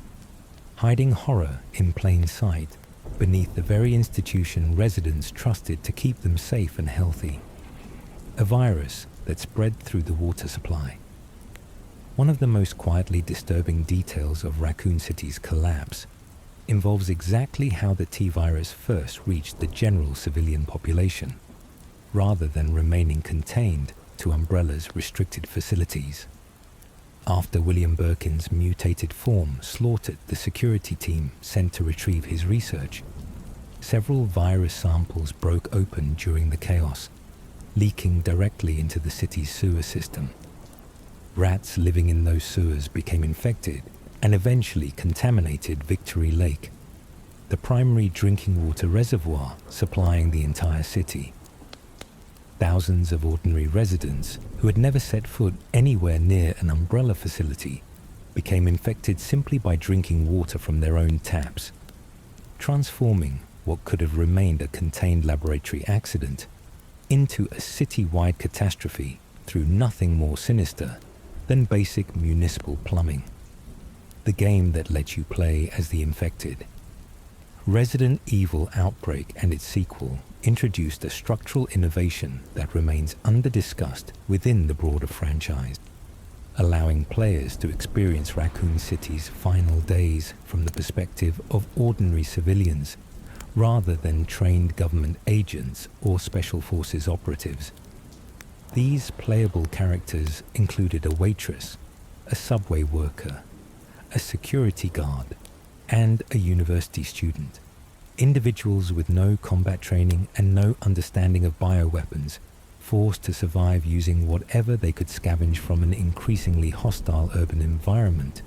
hiding horror in plain sight beneath the very institution residents trusted to keep them safe and healthy. A virus that spread through the water supply. One of the most quietly disturbing details of Raccoon City's collapse involves exactly how the T-virus first reached the general civilian population, rather than remaining contained to Umbrella's restricted facilities. After William Birkin's mutated form slaughtered the security team sent to retrieve his research, several virus samples broke open during the chaos, leaking directly into the city's sewer system. Rats living in those sewers became infected and eventually contaminated Victory Lake, the primary drinking water reservoir supplying the entire city. Thousands of ordinary residents who had never set foot anywhere near an Umbrella facility became infected simply by drinking water from their own taps, transforming what could have remained a contained laboratory accident into a city-wide catastrophe through nothing more sinister than basic municipal plumbing. The game that lets you play as the infected. Resident Evil Outbreak and its sequel introduced a structural innovation that remains under-discussed within the broader franchise, allowing players to experience Raccoon City's final days from the perspective of ordinary civilians rather than trained government agents or special forces operatives. These playable characters included a waitress, a subway worker, a security guard, and a university student. Individuals with no combat training and no understanding of bioweapons, forced to survive using whatever they could scavenge from an increasingly hostile urban environment.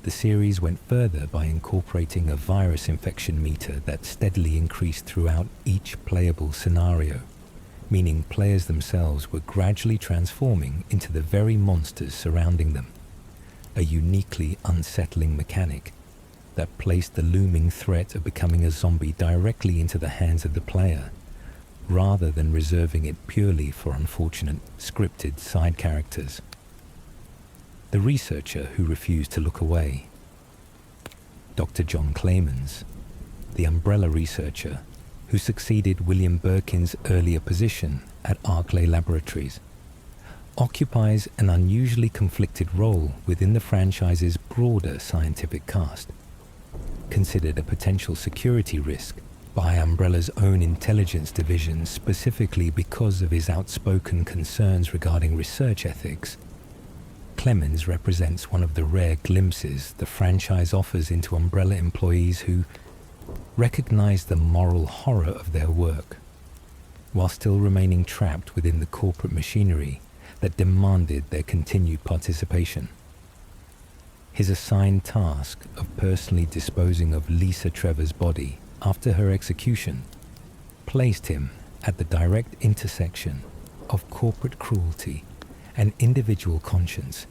The series went further by incorporating a virus infection meter that steadily increased throughout each playable scenario, meaning players themselves were gradually transforming into the very monsters surrounding them. A uniquely unsettling mechanic that placed the looming threat of becoming a zombie directly into the hands of the player, rather than reserving it purely for unfortunate, scripted side characters. the researcher who refused to look away. Dr. John Clemens, the umbrella researcher who succeeded William Birkin's earlier position at Arklay Laboratories, occupies an unusually conflicted role within the franchise's broader scientific cast. Considered a potential security risk by Umbrella's own intelligence division specifically because of his outspoken concerns regarding research ethics, Clemens represents one of the rare glimpses the franchise offers into Umbrella employees who recognize the moral horror of their work, while still remaining trapped within the corporate machinery that demanded their continued participation. His assigned task of personally disposing of Lisa Trevor's body after her execution placed him at the direct intersection of corporate cruelty and individual conscience,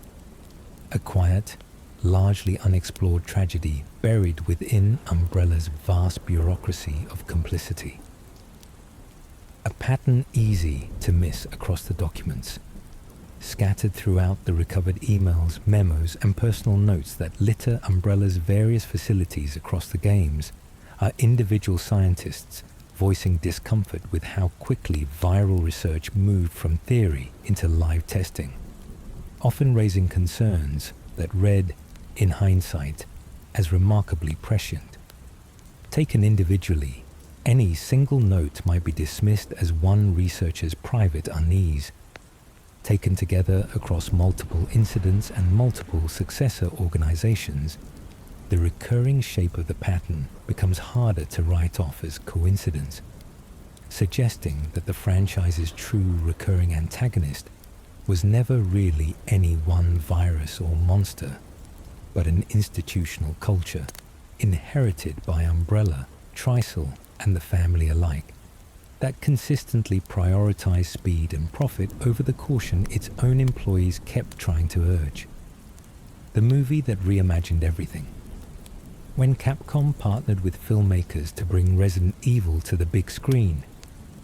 a quiet, largely unexplored tragedy buried within Umbrella's vast bureaucracy of complicity. A pattern easy to miss across the documents, scattered throughout the recovered emails, memos, and personal notes that litter Umbrella's various facilities across the games, are individual scientists voicing discomfort with how quickly viral research moved from theory into live testing, often raising concerns that read, in hindsight, as remarkably prescient. Taken individually, any single note might be dismissed as one researcher's private unease. Taken together across multiple incidents and multiple successor organizations, the recurring shape of the pattern becomes harder to write off as coincidence, suggesting that the franchise's true recurring antagonist was never really any one virus or monster, but an institutional culture inherited by Umbrella, Trisel, and the family alike, that consistently prioritized speed and profit over the caution its own employees kept trying to urge. The movie that reimagined everything. When Capcom partnered with filmmakers to bring Resident Evil to the big screen,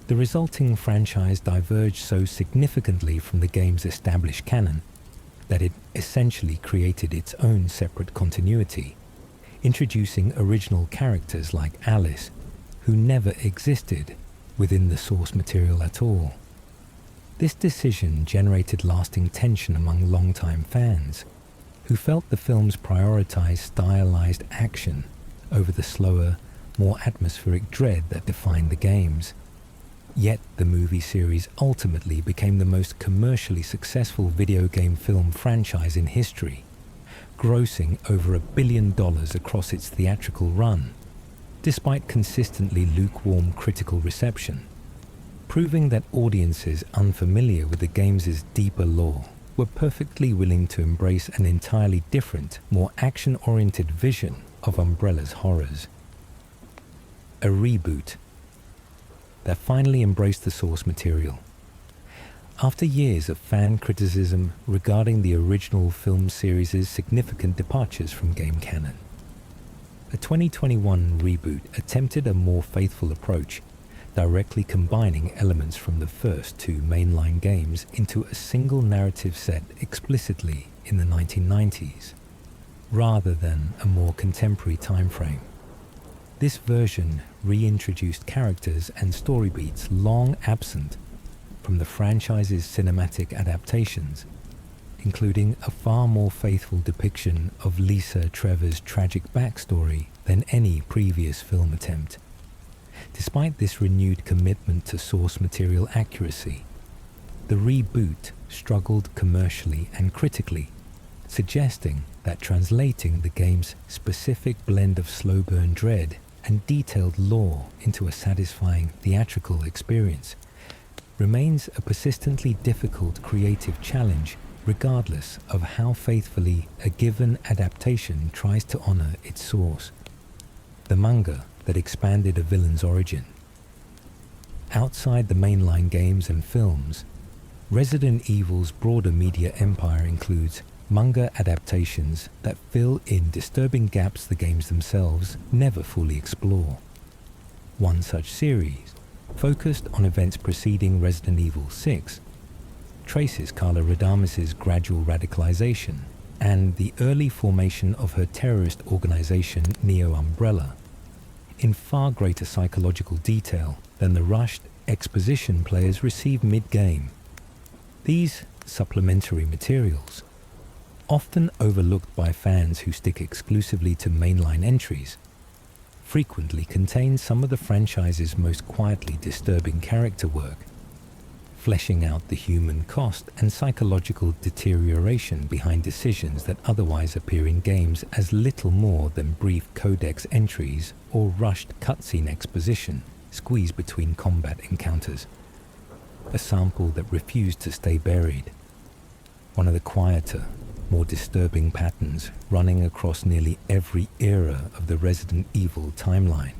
the resulting franchise diverged so significantly from the game's established canon that it essentially created its own separate continuity, introducing original characters like Alice, who never existed within the source material at all. This decision generated lasting tension among longtime fans, who felt the films prioritized stylized action over the slower, more atmospheric dread that defined the games. Yet the movie series ultimately became the most commercially successful video game film franchise in history, grossing over $1 billion across its theatrical run, despite consistently lukewarm critical reception, proving that audiences unfamiliar with the game's deeper lore were perfectly willing to embrace an entirely different, more action-oriented vision of Umbrella's horrors. A reboot that finally embraced the source material. After years of fan criticism regarding the original film series' significant departures from game canon, a 2021 reboot attempted a more faithful approach, directly combining elements from the first two mainline games into a single narrative set explicitly in the 1990s, rather than a more contemporary time frame. This version reintroduced characters and story beats long absent from the franchise's cinematic adaptations, including a far more faithful depiction of Lisa Trevor's tragic backstory than any previous film attempt. Despite this renewed commitment to source material accuracy, the reboot struggled commercially and critically, suggesting that translating the game's specific blend of slow burn dread and detailed lore into a satisfying theatrical experience remains a persistently difficult creative challenge, regardless of how faithfully a given adaptation tries to honor its source, the manga that expanded a villain's origin. Outside the mainline games and films, Resident Evil's broader media empire includes manga adaptations that fill in disturbing gaps the games themselves never fully explore. One such series, focused on events preceding Resident Evil 6, traces Carla Radames' gradual radicalization and the early formation of her terrorist organization Neo Umbrella in far greater psychological detail than the rushed exposition players receive mid-game. These supplementary materials, often overlooked by fans who stick exclusively to mainline entries, frequently contain some of the franchise's most quietly disturbing character work, fleshing out the human cost and psychological deterioration behind decisions that otherwise appear in games as little more than brief codex entries or rushed cutscene exposition squeezed between combat encounters. A sample that refused to stay buried. One of the quieter, more disturbing patterns running across nearly every era of the Resident Evil timeline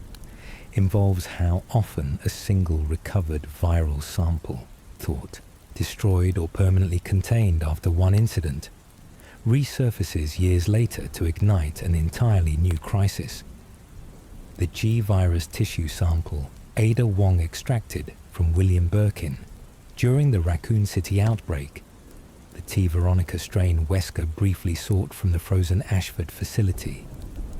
involves how often a single recovered viral sample, thought destroyed or permanently contained after one incident, resurfaces years later to ignite an entirely new crisis. The G-virus tissue sample Ada Wong extracted from William Birkin during the Raccoon City outbreak, the T. Veronica strain Wesker briefly sought from the frozen Ashford facility,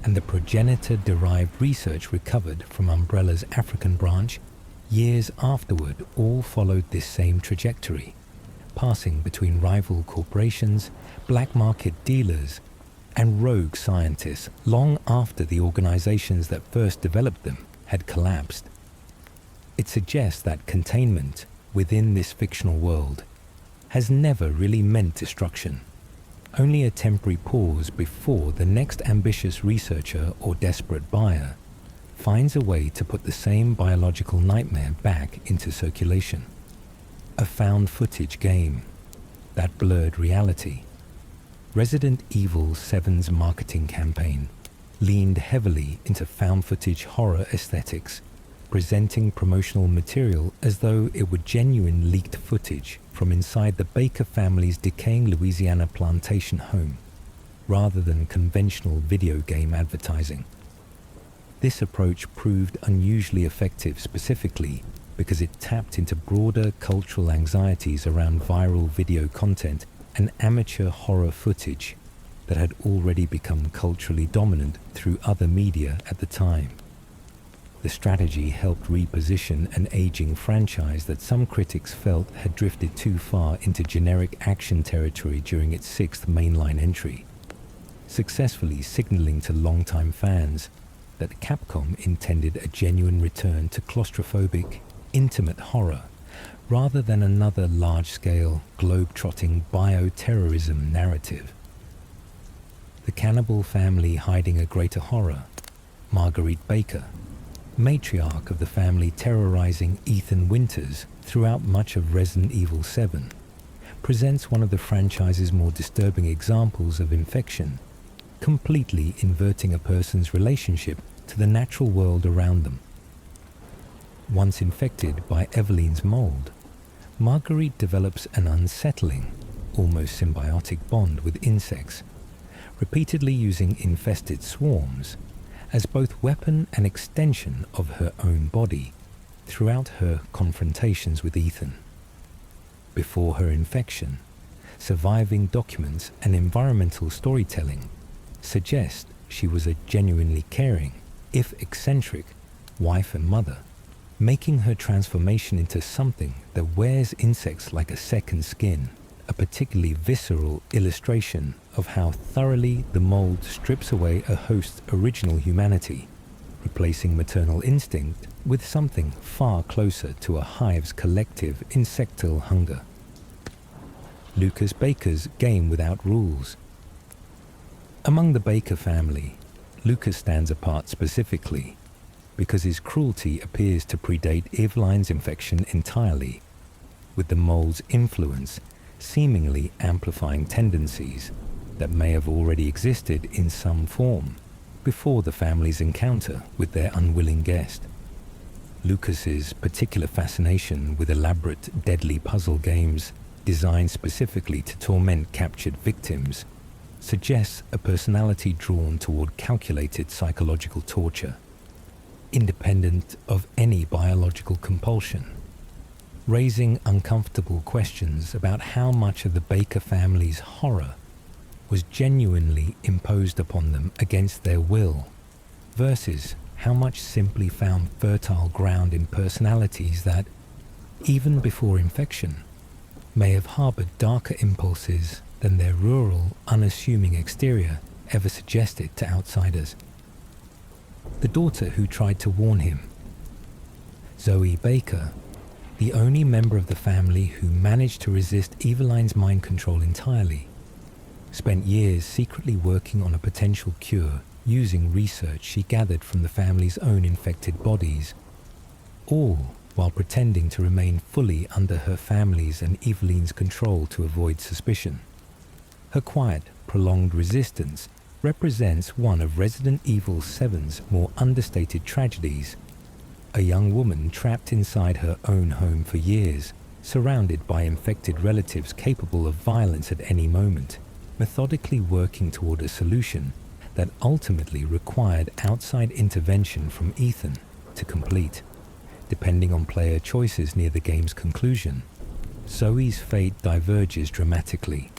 and the progenitor-derived research recovered from Umbrella's African branch years afterward all followed this same trajectory, passing between rival corporations, black market dealers, and rogue scientists long after the organizations that first developed them had collapsed. It suggests that containment within this fictional world has never really meant destruction, only a temporary pause before the next ambitious researcher or desperate buyer finds a way to put the same biological nightmare back into circulation. A found footage game, that blurred reality. Resident Evil 7's marketing campaign leaned heavily into found footage horror aesthetics, presenting promotional material as though it were genuine leaked footage from inside the Baker family's decaying Louisiana plantation home, rather than conventional video game advertising. This approach proved unusually effective specifically because it tapped into broader cultural anxieties around viral video content and amateur horror footage that had already become culturally dominant through other media at the time. The strategy helped reposition an aging franchise that some critics felt had drifted too far into generic action territory during its sixth mainline entry, successfully signaling to longtime fans that Capcom intended a genuine return to claustrophobic, intimate horror, rather than another large-scale, globe-trotting bioterrorism narrative. The cannibal family hiding a greater horror, Marguerite Baker, matriarch of the family terrorizing Ethan Winters throughout much of Resident Evil 7, presents one of the franchise's more disturbing examples of infection, completely inverting a person's relationship to the natural world around them. Once infected by Eveline's mold, Marguerite develops an unsettling, almost symbiotic bond with insects, repeatedly using infested swarms as both weapon and extension of her own body throughout her confrontations with Ethan. Before her infection, surviving documents and environmental storytelling suggest she was a genuinely caring, if eccentric, wife and mother, making her transformation into something that wears insects like a second skin, a particularly visceral illustration of how thoroughly the mold strips away a host's original humanity, replacing maternal instinct with something far closer to a hive's collective insectal hunger. Lucas Baker's Game Without Rules. Among the Baker family, Lucas stands apart specifically because his cruelty appears to predate Eveline's infection entirely, with the mold's influence seemingly amplifying tendencies that may have already existed in some form before the family's encounter with their unwilling guest. Lucas's particular fascination with elaborate, deadly puzzle games designed specifically to torment captured victims suggests a personality drawn toward calculated psychological torture, independent of any biological compulsion, raising uncomfortable questions about how much of the Baker family's horror was genuinely imposed upon them against their will, versus how much simply found fertile ground in personalities that, even before infection, may have harbored darker impulses than their rural, unassuming exterior ever suggested to outsiders. The daughter who tried to warn him, Zoe Baker, the only member of the family who managed to resist Eveline's mind control entirely, spent years secretly working on a potential cure using research she gathered from the family's own infected bodies, all while pretending to remain fully under her family's and Eveline's control to avoid suspicion. Her quiet, prolonged resistance represents one of Resident Evil 7's more understated tragedies. A young woman trapped inside her own home for years, surrounded by infected relatives capable of violence at any moment, methodically working toward a solution that ultimately required outside intervention from Ethan to complete. Depending on player choices near the game's conclusion, Zoe's fate diverges dramatically,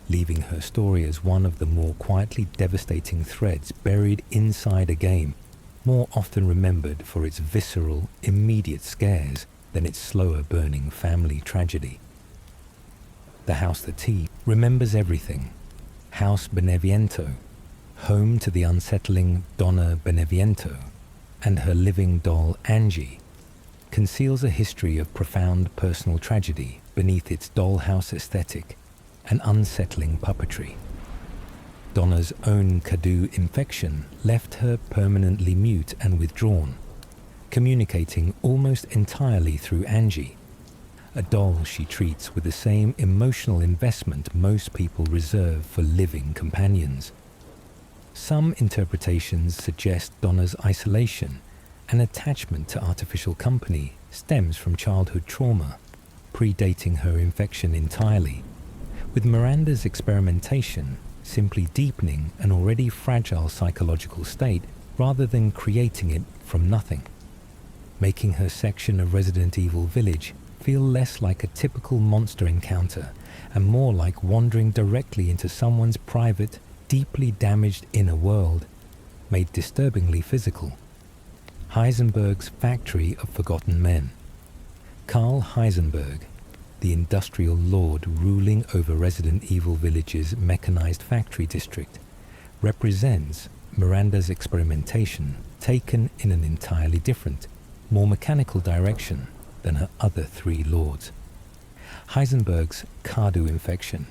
leaving her story as one of the more quietly devastating threads buried inside a game, more often remembered for its visceral, immediate scares than its slower-burning family tragedy. The House the T remembers everything. House Beneviento, home to the unsettling Donna Beneviento and her living doll Angie, conceals a history of profound personal tragedy beneath its dollhouse aesthetic and unsettling puppetry. Donna's own Cadu infection left her permanently mute and withdrawn, communicating almost entirely through Angie, a doll she treats with the same emotional investment most people reserve for living companions. Some interpretations suggest Donna's isolation and attachment to artificial company stems from childhood trauma, predating her infection entirely, with Miranda's experimentation simply deepening an already fragile psychological state rather than creating it from nothing, making her section of Resident Evil Village feel less like a typical monster encounter and more like wandering directly into someone's private, deeply damaged inner world, made disturbingly physical. Heisenberg's Factory of Forgotten Men. Carl Heisenberg, the industrial lord ruling over Resident Evil Village's mechanized factory district, represents Miranda's experimentation taken in an entirely different, more mechanical direction than her other three lords. Heisenberg's Cadu infection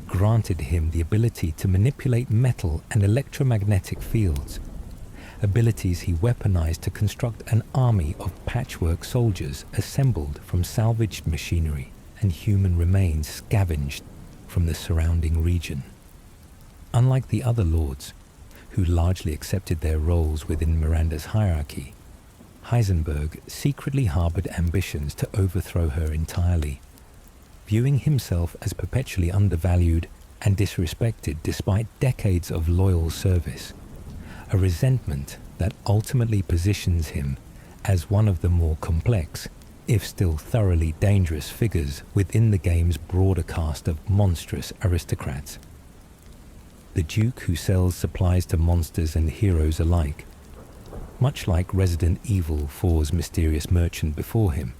granted him the ability to manipulate metal and electromagnetic fields, abilities he weaponized to construct an army of patchwork soldiers assembled from salvaged machinery and human remains scavenged from the surrounding region. Unlike the other lords, who largely accepted their roles within Miranda's hierarchy, Heisenberg secretly harbored ambitions to overthrow her entirely, viewing himself as perpetually undervalued and disrespected despite decades of loyal service, a resentment that ultimately positions him as one of the more complex, if still thoroughly dangerous figures within the game's broader cast of monstrous aristocrats. The Duke who sells supplies to monsters and heroes alike, much like Resident Evil 4's mysterious merchant before him.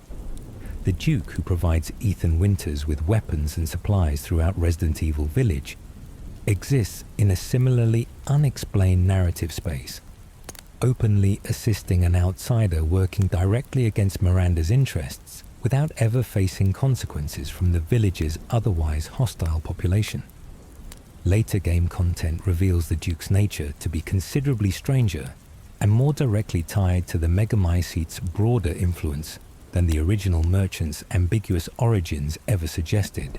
The Duke who provides Ethan Winters with weapons and supplies throughout Resident Evil Village exists in a similarly unexplained narrative space, openly assisting an outsider working directly against Miranda's interests without ever facing consequences from the village's otherwise hostile population. Later game content reveals the Duke's nature to be considerably stranger and more directly tied to the Megamycete's broader influence than the original merchant's ambiguous origins ever suggested,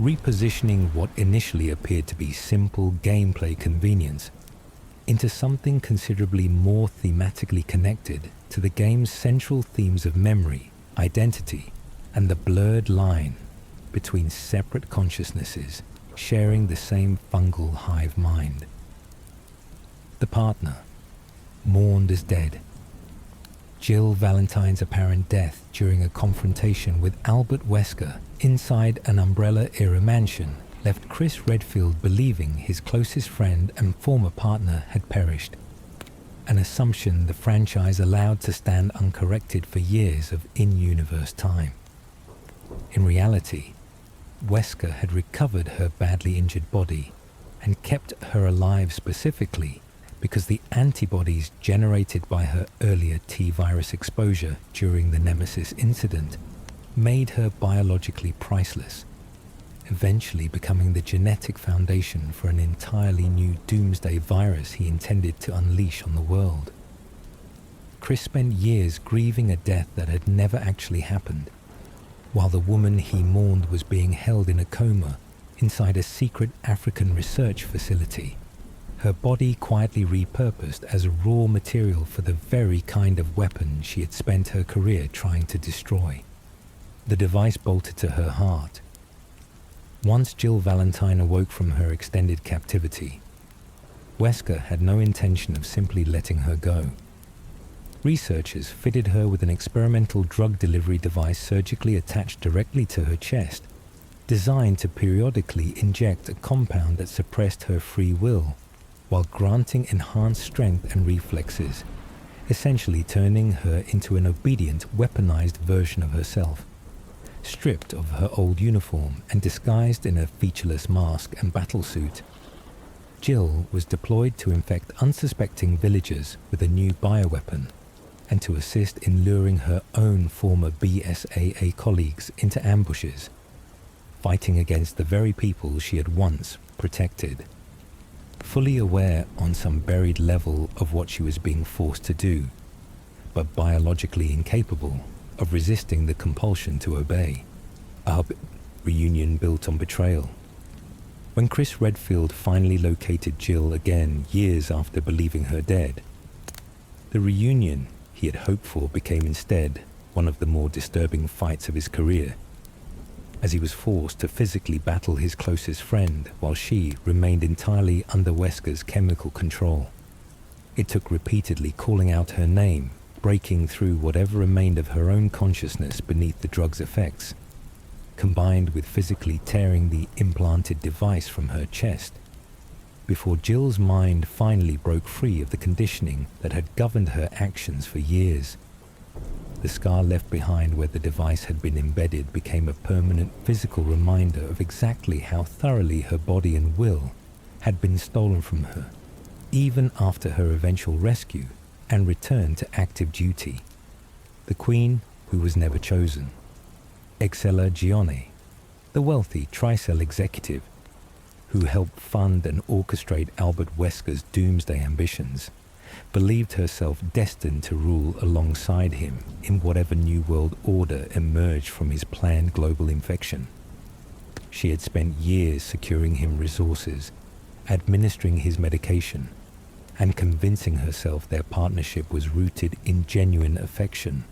repositioning what initially appeared to be simple gameplay convenience into something considerably more thematically connected to the game's central themes of memory, identity, and the blurred line between separate consciousnesses sharing the same fungal hive mind. The partner, mourned as dead. Jill Valentine's apparent death during a confrontation with Albert Wesker inside an Umbrella-era mansion left Chris Redfield believing his closest friend and former partner had perished, an assumption the franchise allowed to stand uncorrected for years of in-universe time. In reality, Wesker had recovered her badly injured body and kept her alive specifically because the antibodies generated by her earlier T-virus exposure during the Nemesis incident made her biologically priceless, eventually becoming the genetic foundation for an entirely new doomsday virus he intended to unleash on the world. Chris spent years grieving a death that had never actually happened, while the woman he mourned was being held in a coma inside a secret African research facility, her body quietly repurposed as raw material for the very kind of weapon she had spent her career trying to destroy. The device bolted to her heart. Once Jill Valentine awoke from her extended captivity, Wesker had no intention of simply letting her go. Researchers fitted her with an experimental drug delivery device surgically attached directly to her chest, designed to periodically inject a compound that suppressed her free will while granting enhanced strength and reflexes, essentially turning her into an obedient, weaponized version of herself. Stripped of her old uniform and disguised in a featureless mask and battlesuit, Jill was deployed to infect unsuspecting villagers with a new bioweapon and to assist in luring her own former BSAA colleagues into ambushes, fighting against the very people she had once protected. Fully aware on some buried level of what she was being forced to do, but biologically incapable of resisting the compulsion to obey. A reunion built on betrayal. When Chris Redfield finally located Jill again years after believing her dead, the reunion he had hoped for became instead one of the more disturbing fights of his career, as he was forced to physically battle his closest friend while she remained entirely under Wesker's chemical control. It took repeatedly calling out her name, breaking through whatever remained of her own consciousness beneath the drug's effects, combined with physically tearing the implanted device from her chest, before Jill's mind finally broke free of the conditioning that had governed her actions for years. The scar left behind where the device had been embedded became a permanent physical reminder of exactly how thoroughly her body and will had been stolen from her, even after her eventual rescue and return to active duty. The queen who was never chosen. Excella Gione, the wealthy Tricell executive who helped fund and orchestrate Albert Wesker's doomsday ambitions, believed herself destined to rule alongside him in whatever new world order emerged from his planned global infection. She had spent years securing him resources, administering his medication, and convincing herself their partnership was rooted in genuine affection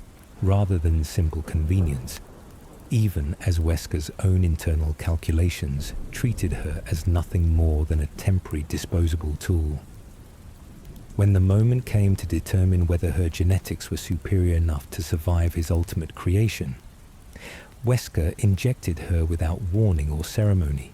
rather than simple convenience, even as Wesker's own internal calculations treated her as nothing more than a temporary disposable tool. When the moment came to determine whether her genetics were superior enough to survive his ultimate creation, Wesker injected her without warning or ceremony,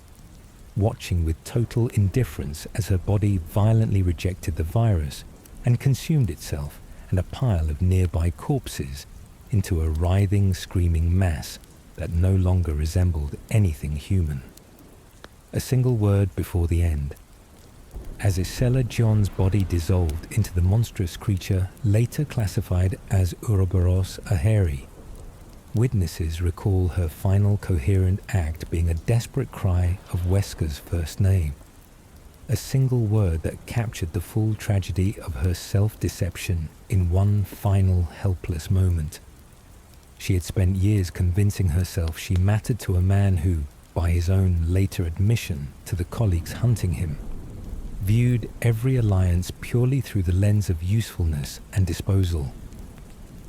watching with total indifference as her body violently rejected the virus and consumed itself and a pile of nearby corpses into a writhing, screaming mass that no longer resembled anything human. A single word before the end. As Excella Gione's body dissolved into the monstrous creature later classified as Ouroboros aheri, witnesses recall her final coherent act being a desperate cry of Wesker's first name, a single word that captured the full tragedy of her self-deception in one final helpless moment. She had spent years convincing herself she mattered to a man who, by his own later admission to the colleagues hunting him, viewed every alliance purely through the lens of usefulness and disposal.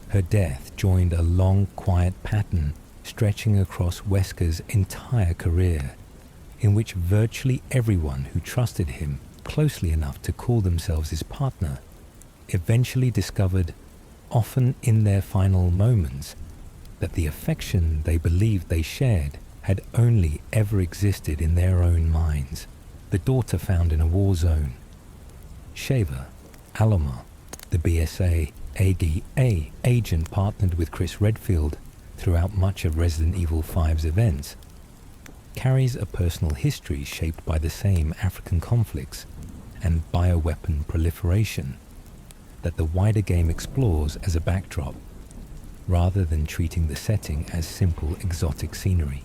Her death joined a long, quiet pattern stretching across Wesker's entire career, in which virtually everyone who trusted him closely enough to call themselves his partner eventually discovered, often in their final moments, that the affection they believed they shared had only ever existed in their own minds, the daughter found in a war zone. Shaver, Alomar, the BSA AGA agent partnered with Chris Redfield throughout much of Resident Evil 5's events, carries a personal history shaped by the same African conflicts and bioweapon proliferation that the wider game explores as a backdrop, rather than treating the setting as simple exotic scenery.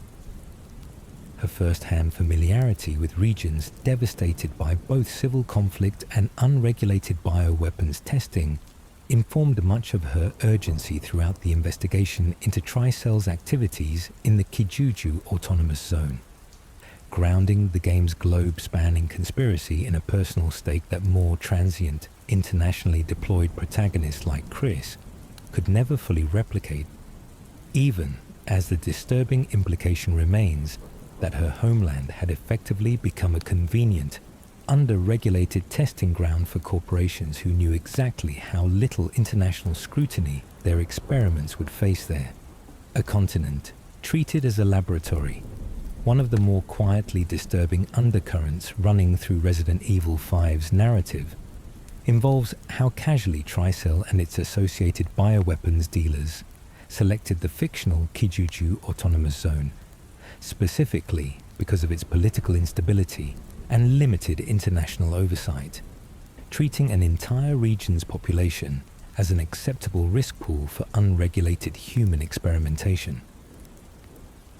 Her first-hand familiarity with regions devastated by both civil conflict and unregulated bioweapons testing informed much of her urgency throughout the investigation into Tricell's activities in the Kijuju Autonomous Zone, grounding the game's globe-spanning conspiracy in a personal stake that more transient, internationally deployed protagonists like Chris could never fully replicate, even as the disturbing implication remains that her homeland had effectively become a convenient, under-regulated testing ground for corporations who knew exactly how little international scrutiny their experiments would face there. A continent treated as a laboratory. One of the more quietly disturbing undercurrents running through Resident Evil 5's narrative involves how casually Tricell and its associated bioweapons dealers selected the fictional Kijuju Autonomous Zone, specifically because of its political instability and limited international oversight, treating an entire region's population as an acceptable risk pool for unregulated human experimentation.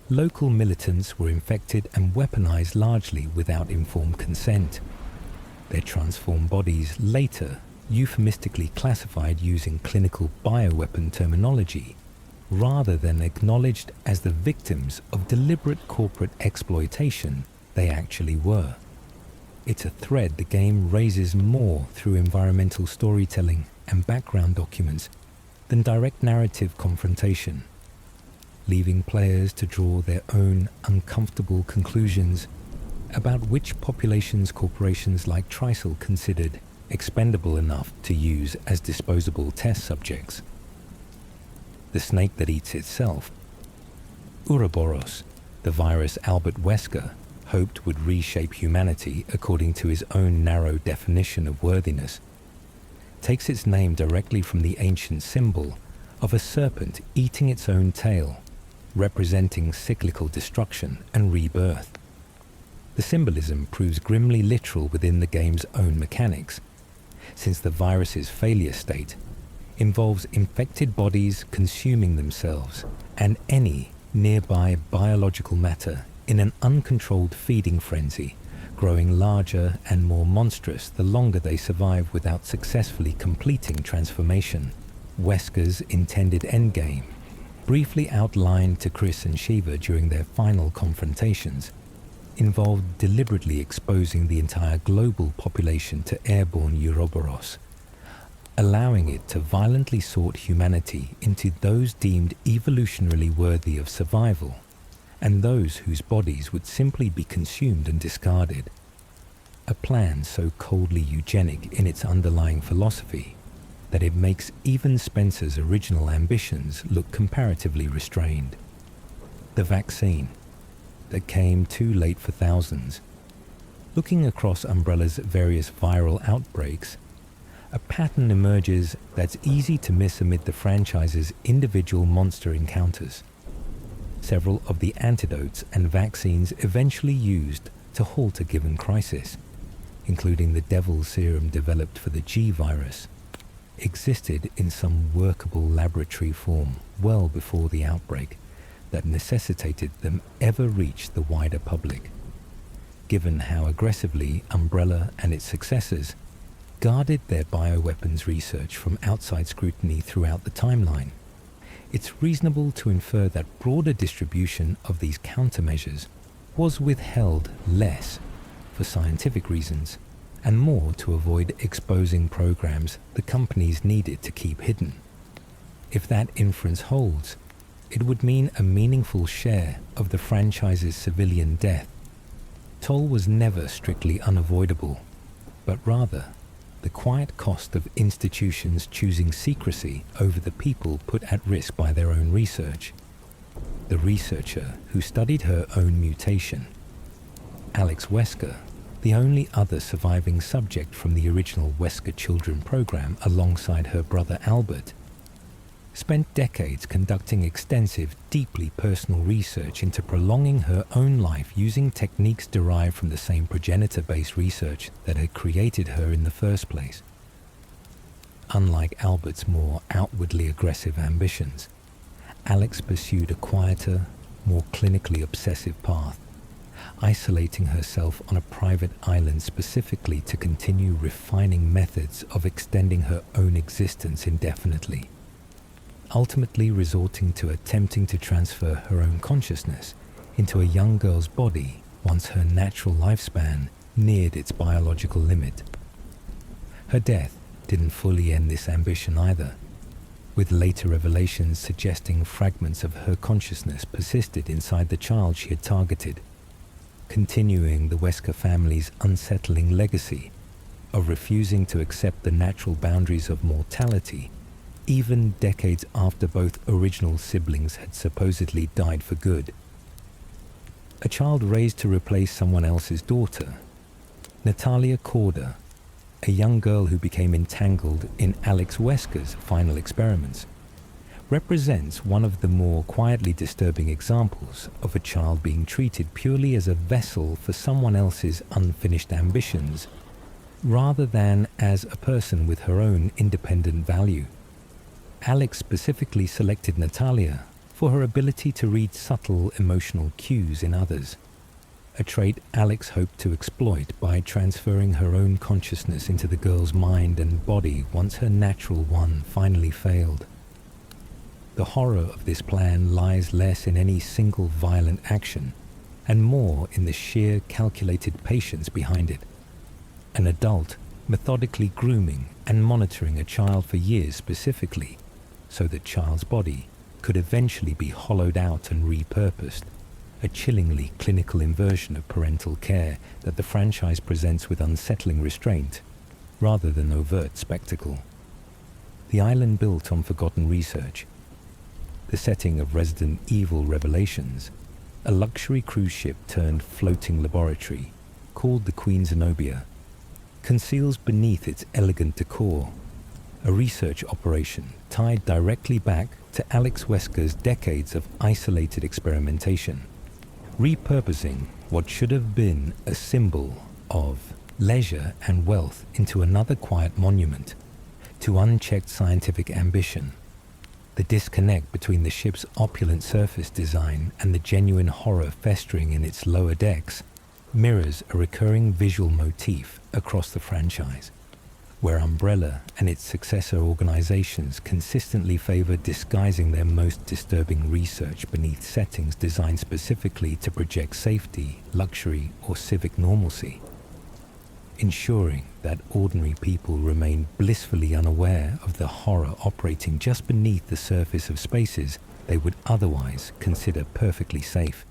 Local militants were infected and weaponized largely without informed consent. Their transformed bodies later euphemistically classified using clinical bioweapon terminology, rather than acknowledged as the victims of deliberate corporate exploitation they actually were. It's a thread the game raises more through environmental storytelling and background documents than direct narrative confrontation, leaving players to draw their own uncomfortable conclusions about which populations corporations like Tricell considered expendable enough to use as disposable test subjects. The snake that eats itself. Ouroboros, the virus Albert Wesker hoped would reshape humanity according to his own narrow definition of worthiness, takes its name directly from the ancient symbol of a serpent eating its own tail, representing cyclical destruction and rebirth. The symbolism proves grimly literal within the game's own mechanics, since the virus's failure state involves infected bodies consuming themselves and any nearby biological matter in an uncontrolled feeding frenzy, growing larger and more monstrous the longer they survive without successfully completing transformation. Wesker's intended endgame, briefly outlined to Chris and Shiva during their final confrontations, involved deliberately exposing the entire global population to airborne Ouroboros, allowing it to violently sort humanity into those deemed evolutionarily worthy of survival, and those whose bodies would simply be consumed and discarded. A plan so coldly eugenic in its underlying philosophy that it makes even Spencer's original ambitions look comparatively restrained. The vaccine that came too late for thousands. Looking across Umbrella's various viral outbreaks, a pattern emerges that's easy to miss amid the franchise's individual monster encounters. Several of the antidotes and vaccines eventually used to halt a given crisis, including the Devil Serum developed for the G virus, existed in some workable laboratory form well before the outbreak that necessitated them ever reach the wider public. Given how aggressively Umbrella and its successors guarded their bioweapons research from outside scrutiny throughout the timeline, it's reasonable to infer that broader distribution of these countermeasures was withheld less for scientific reasons and more to avoid exposing programs the companies needed to keep hidden. If that inference holds, it would mean a meaningful share of the franchise's civilian death. Toll was never strictly unavoidable, but rather the quiet cost of institutions choosing secrecy over the people put at risk by their own research. the researcher who studied her own mutation. Alex Wesker, the only other surviving subject from the original Wesker Children program alongside her brother Albert, spent decades conducting extensive, deeply personal research into prolonging her own life using techniques derived from the same progenitor-based research that had created her in the first place. Unlike Albert's more outwardly aggressive ambitions, Alex pursued a quieter, more clinically obsessive path, isolating herself on a private island specifically to continue refining methods of extending her own existence indefinitely, ultimately resorting to attempting to transfer her own consciousness into a young girl's body once her natural lifespan neared its biological limit. Her death didn't fully end this ambition either, with later revelations suggesting fragments of her consciousness persisted inside the child she had targeted, continuing the Wesker family's unsettling legacy of refusing to accept the natural boundaries of mortality even decades after both original siblings had supposedly died for good. A child raised to replace someone else's daughter, Natalia Korda, a young girl who became entangled in Alex Wesker's final experiments, represents one of the more quietly disturbing examples of a child being treated purely as a vessel for someone else's unfinished ambitions, rather than as a person with her own independent value. Alex specifically selected Natalia for her ability to read subtle emotional cues in others, a trait Alex hoped to exploit by transferring her own consciousness into the girl's mind and body once her natural one finally failed. The horror of this plan lies less in any single violent action and more in the sheer calculated patience behind it. An adult methodically grooming and monitoring a child for years specifically, so that child's body could eventually be hollowed out and repurposed, a chillingly clinical inversion of parental care that the franchise presents with unsettling restraint, rather than overt spectacle. The island built on forgotten research, the setting of Resident Evil Revelations, a luxury cruise ship turned floating laboratory, called the Queen Zenobia, conceals beneath its elegant decor a research operation tied directly back to Alex Wesker's decades of isolated experimentation, repurposing what should have been a symbol of leisure and wealth into another quiet monument to unchecked scientific ambition. The disconnect between the ship's opulent surface design and the genuine horror festering in its lower decks mirrors a recurring visual motif across the franchise, where Umbrella and its successor organizations consistently favor disguising their most disturbing research beneath settings designed specifically to project safety, luxury, or civic normalcy, ensuring that ordinary people remain blissfully unaware of the horror operating just beneath the surface of spaces they would otherwise consider perfectly safe.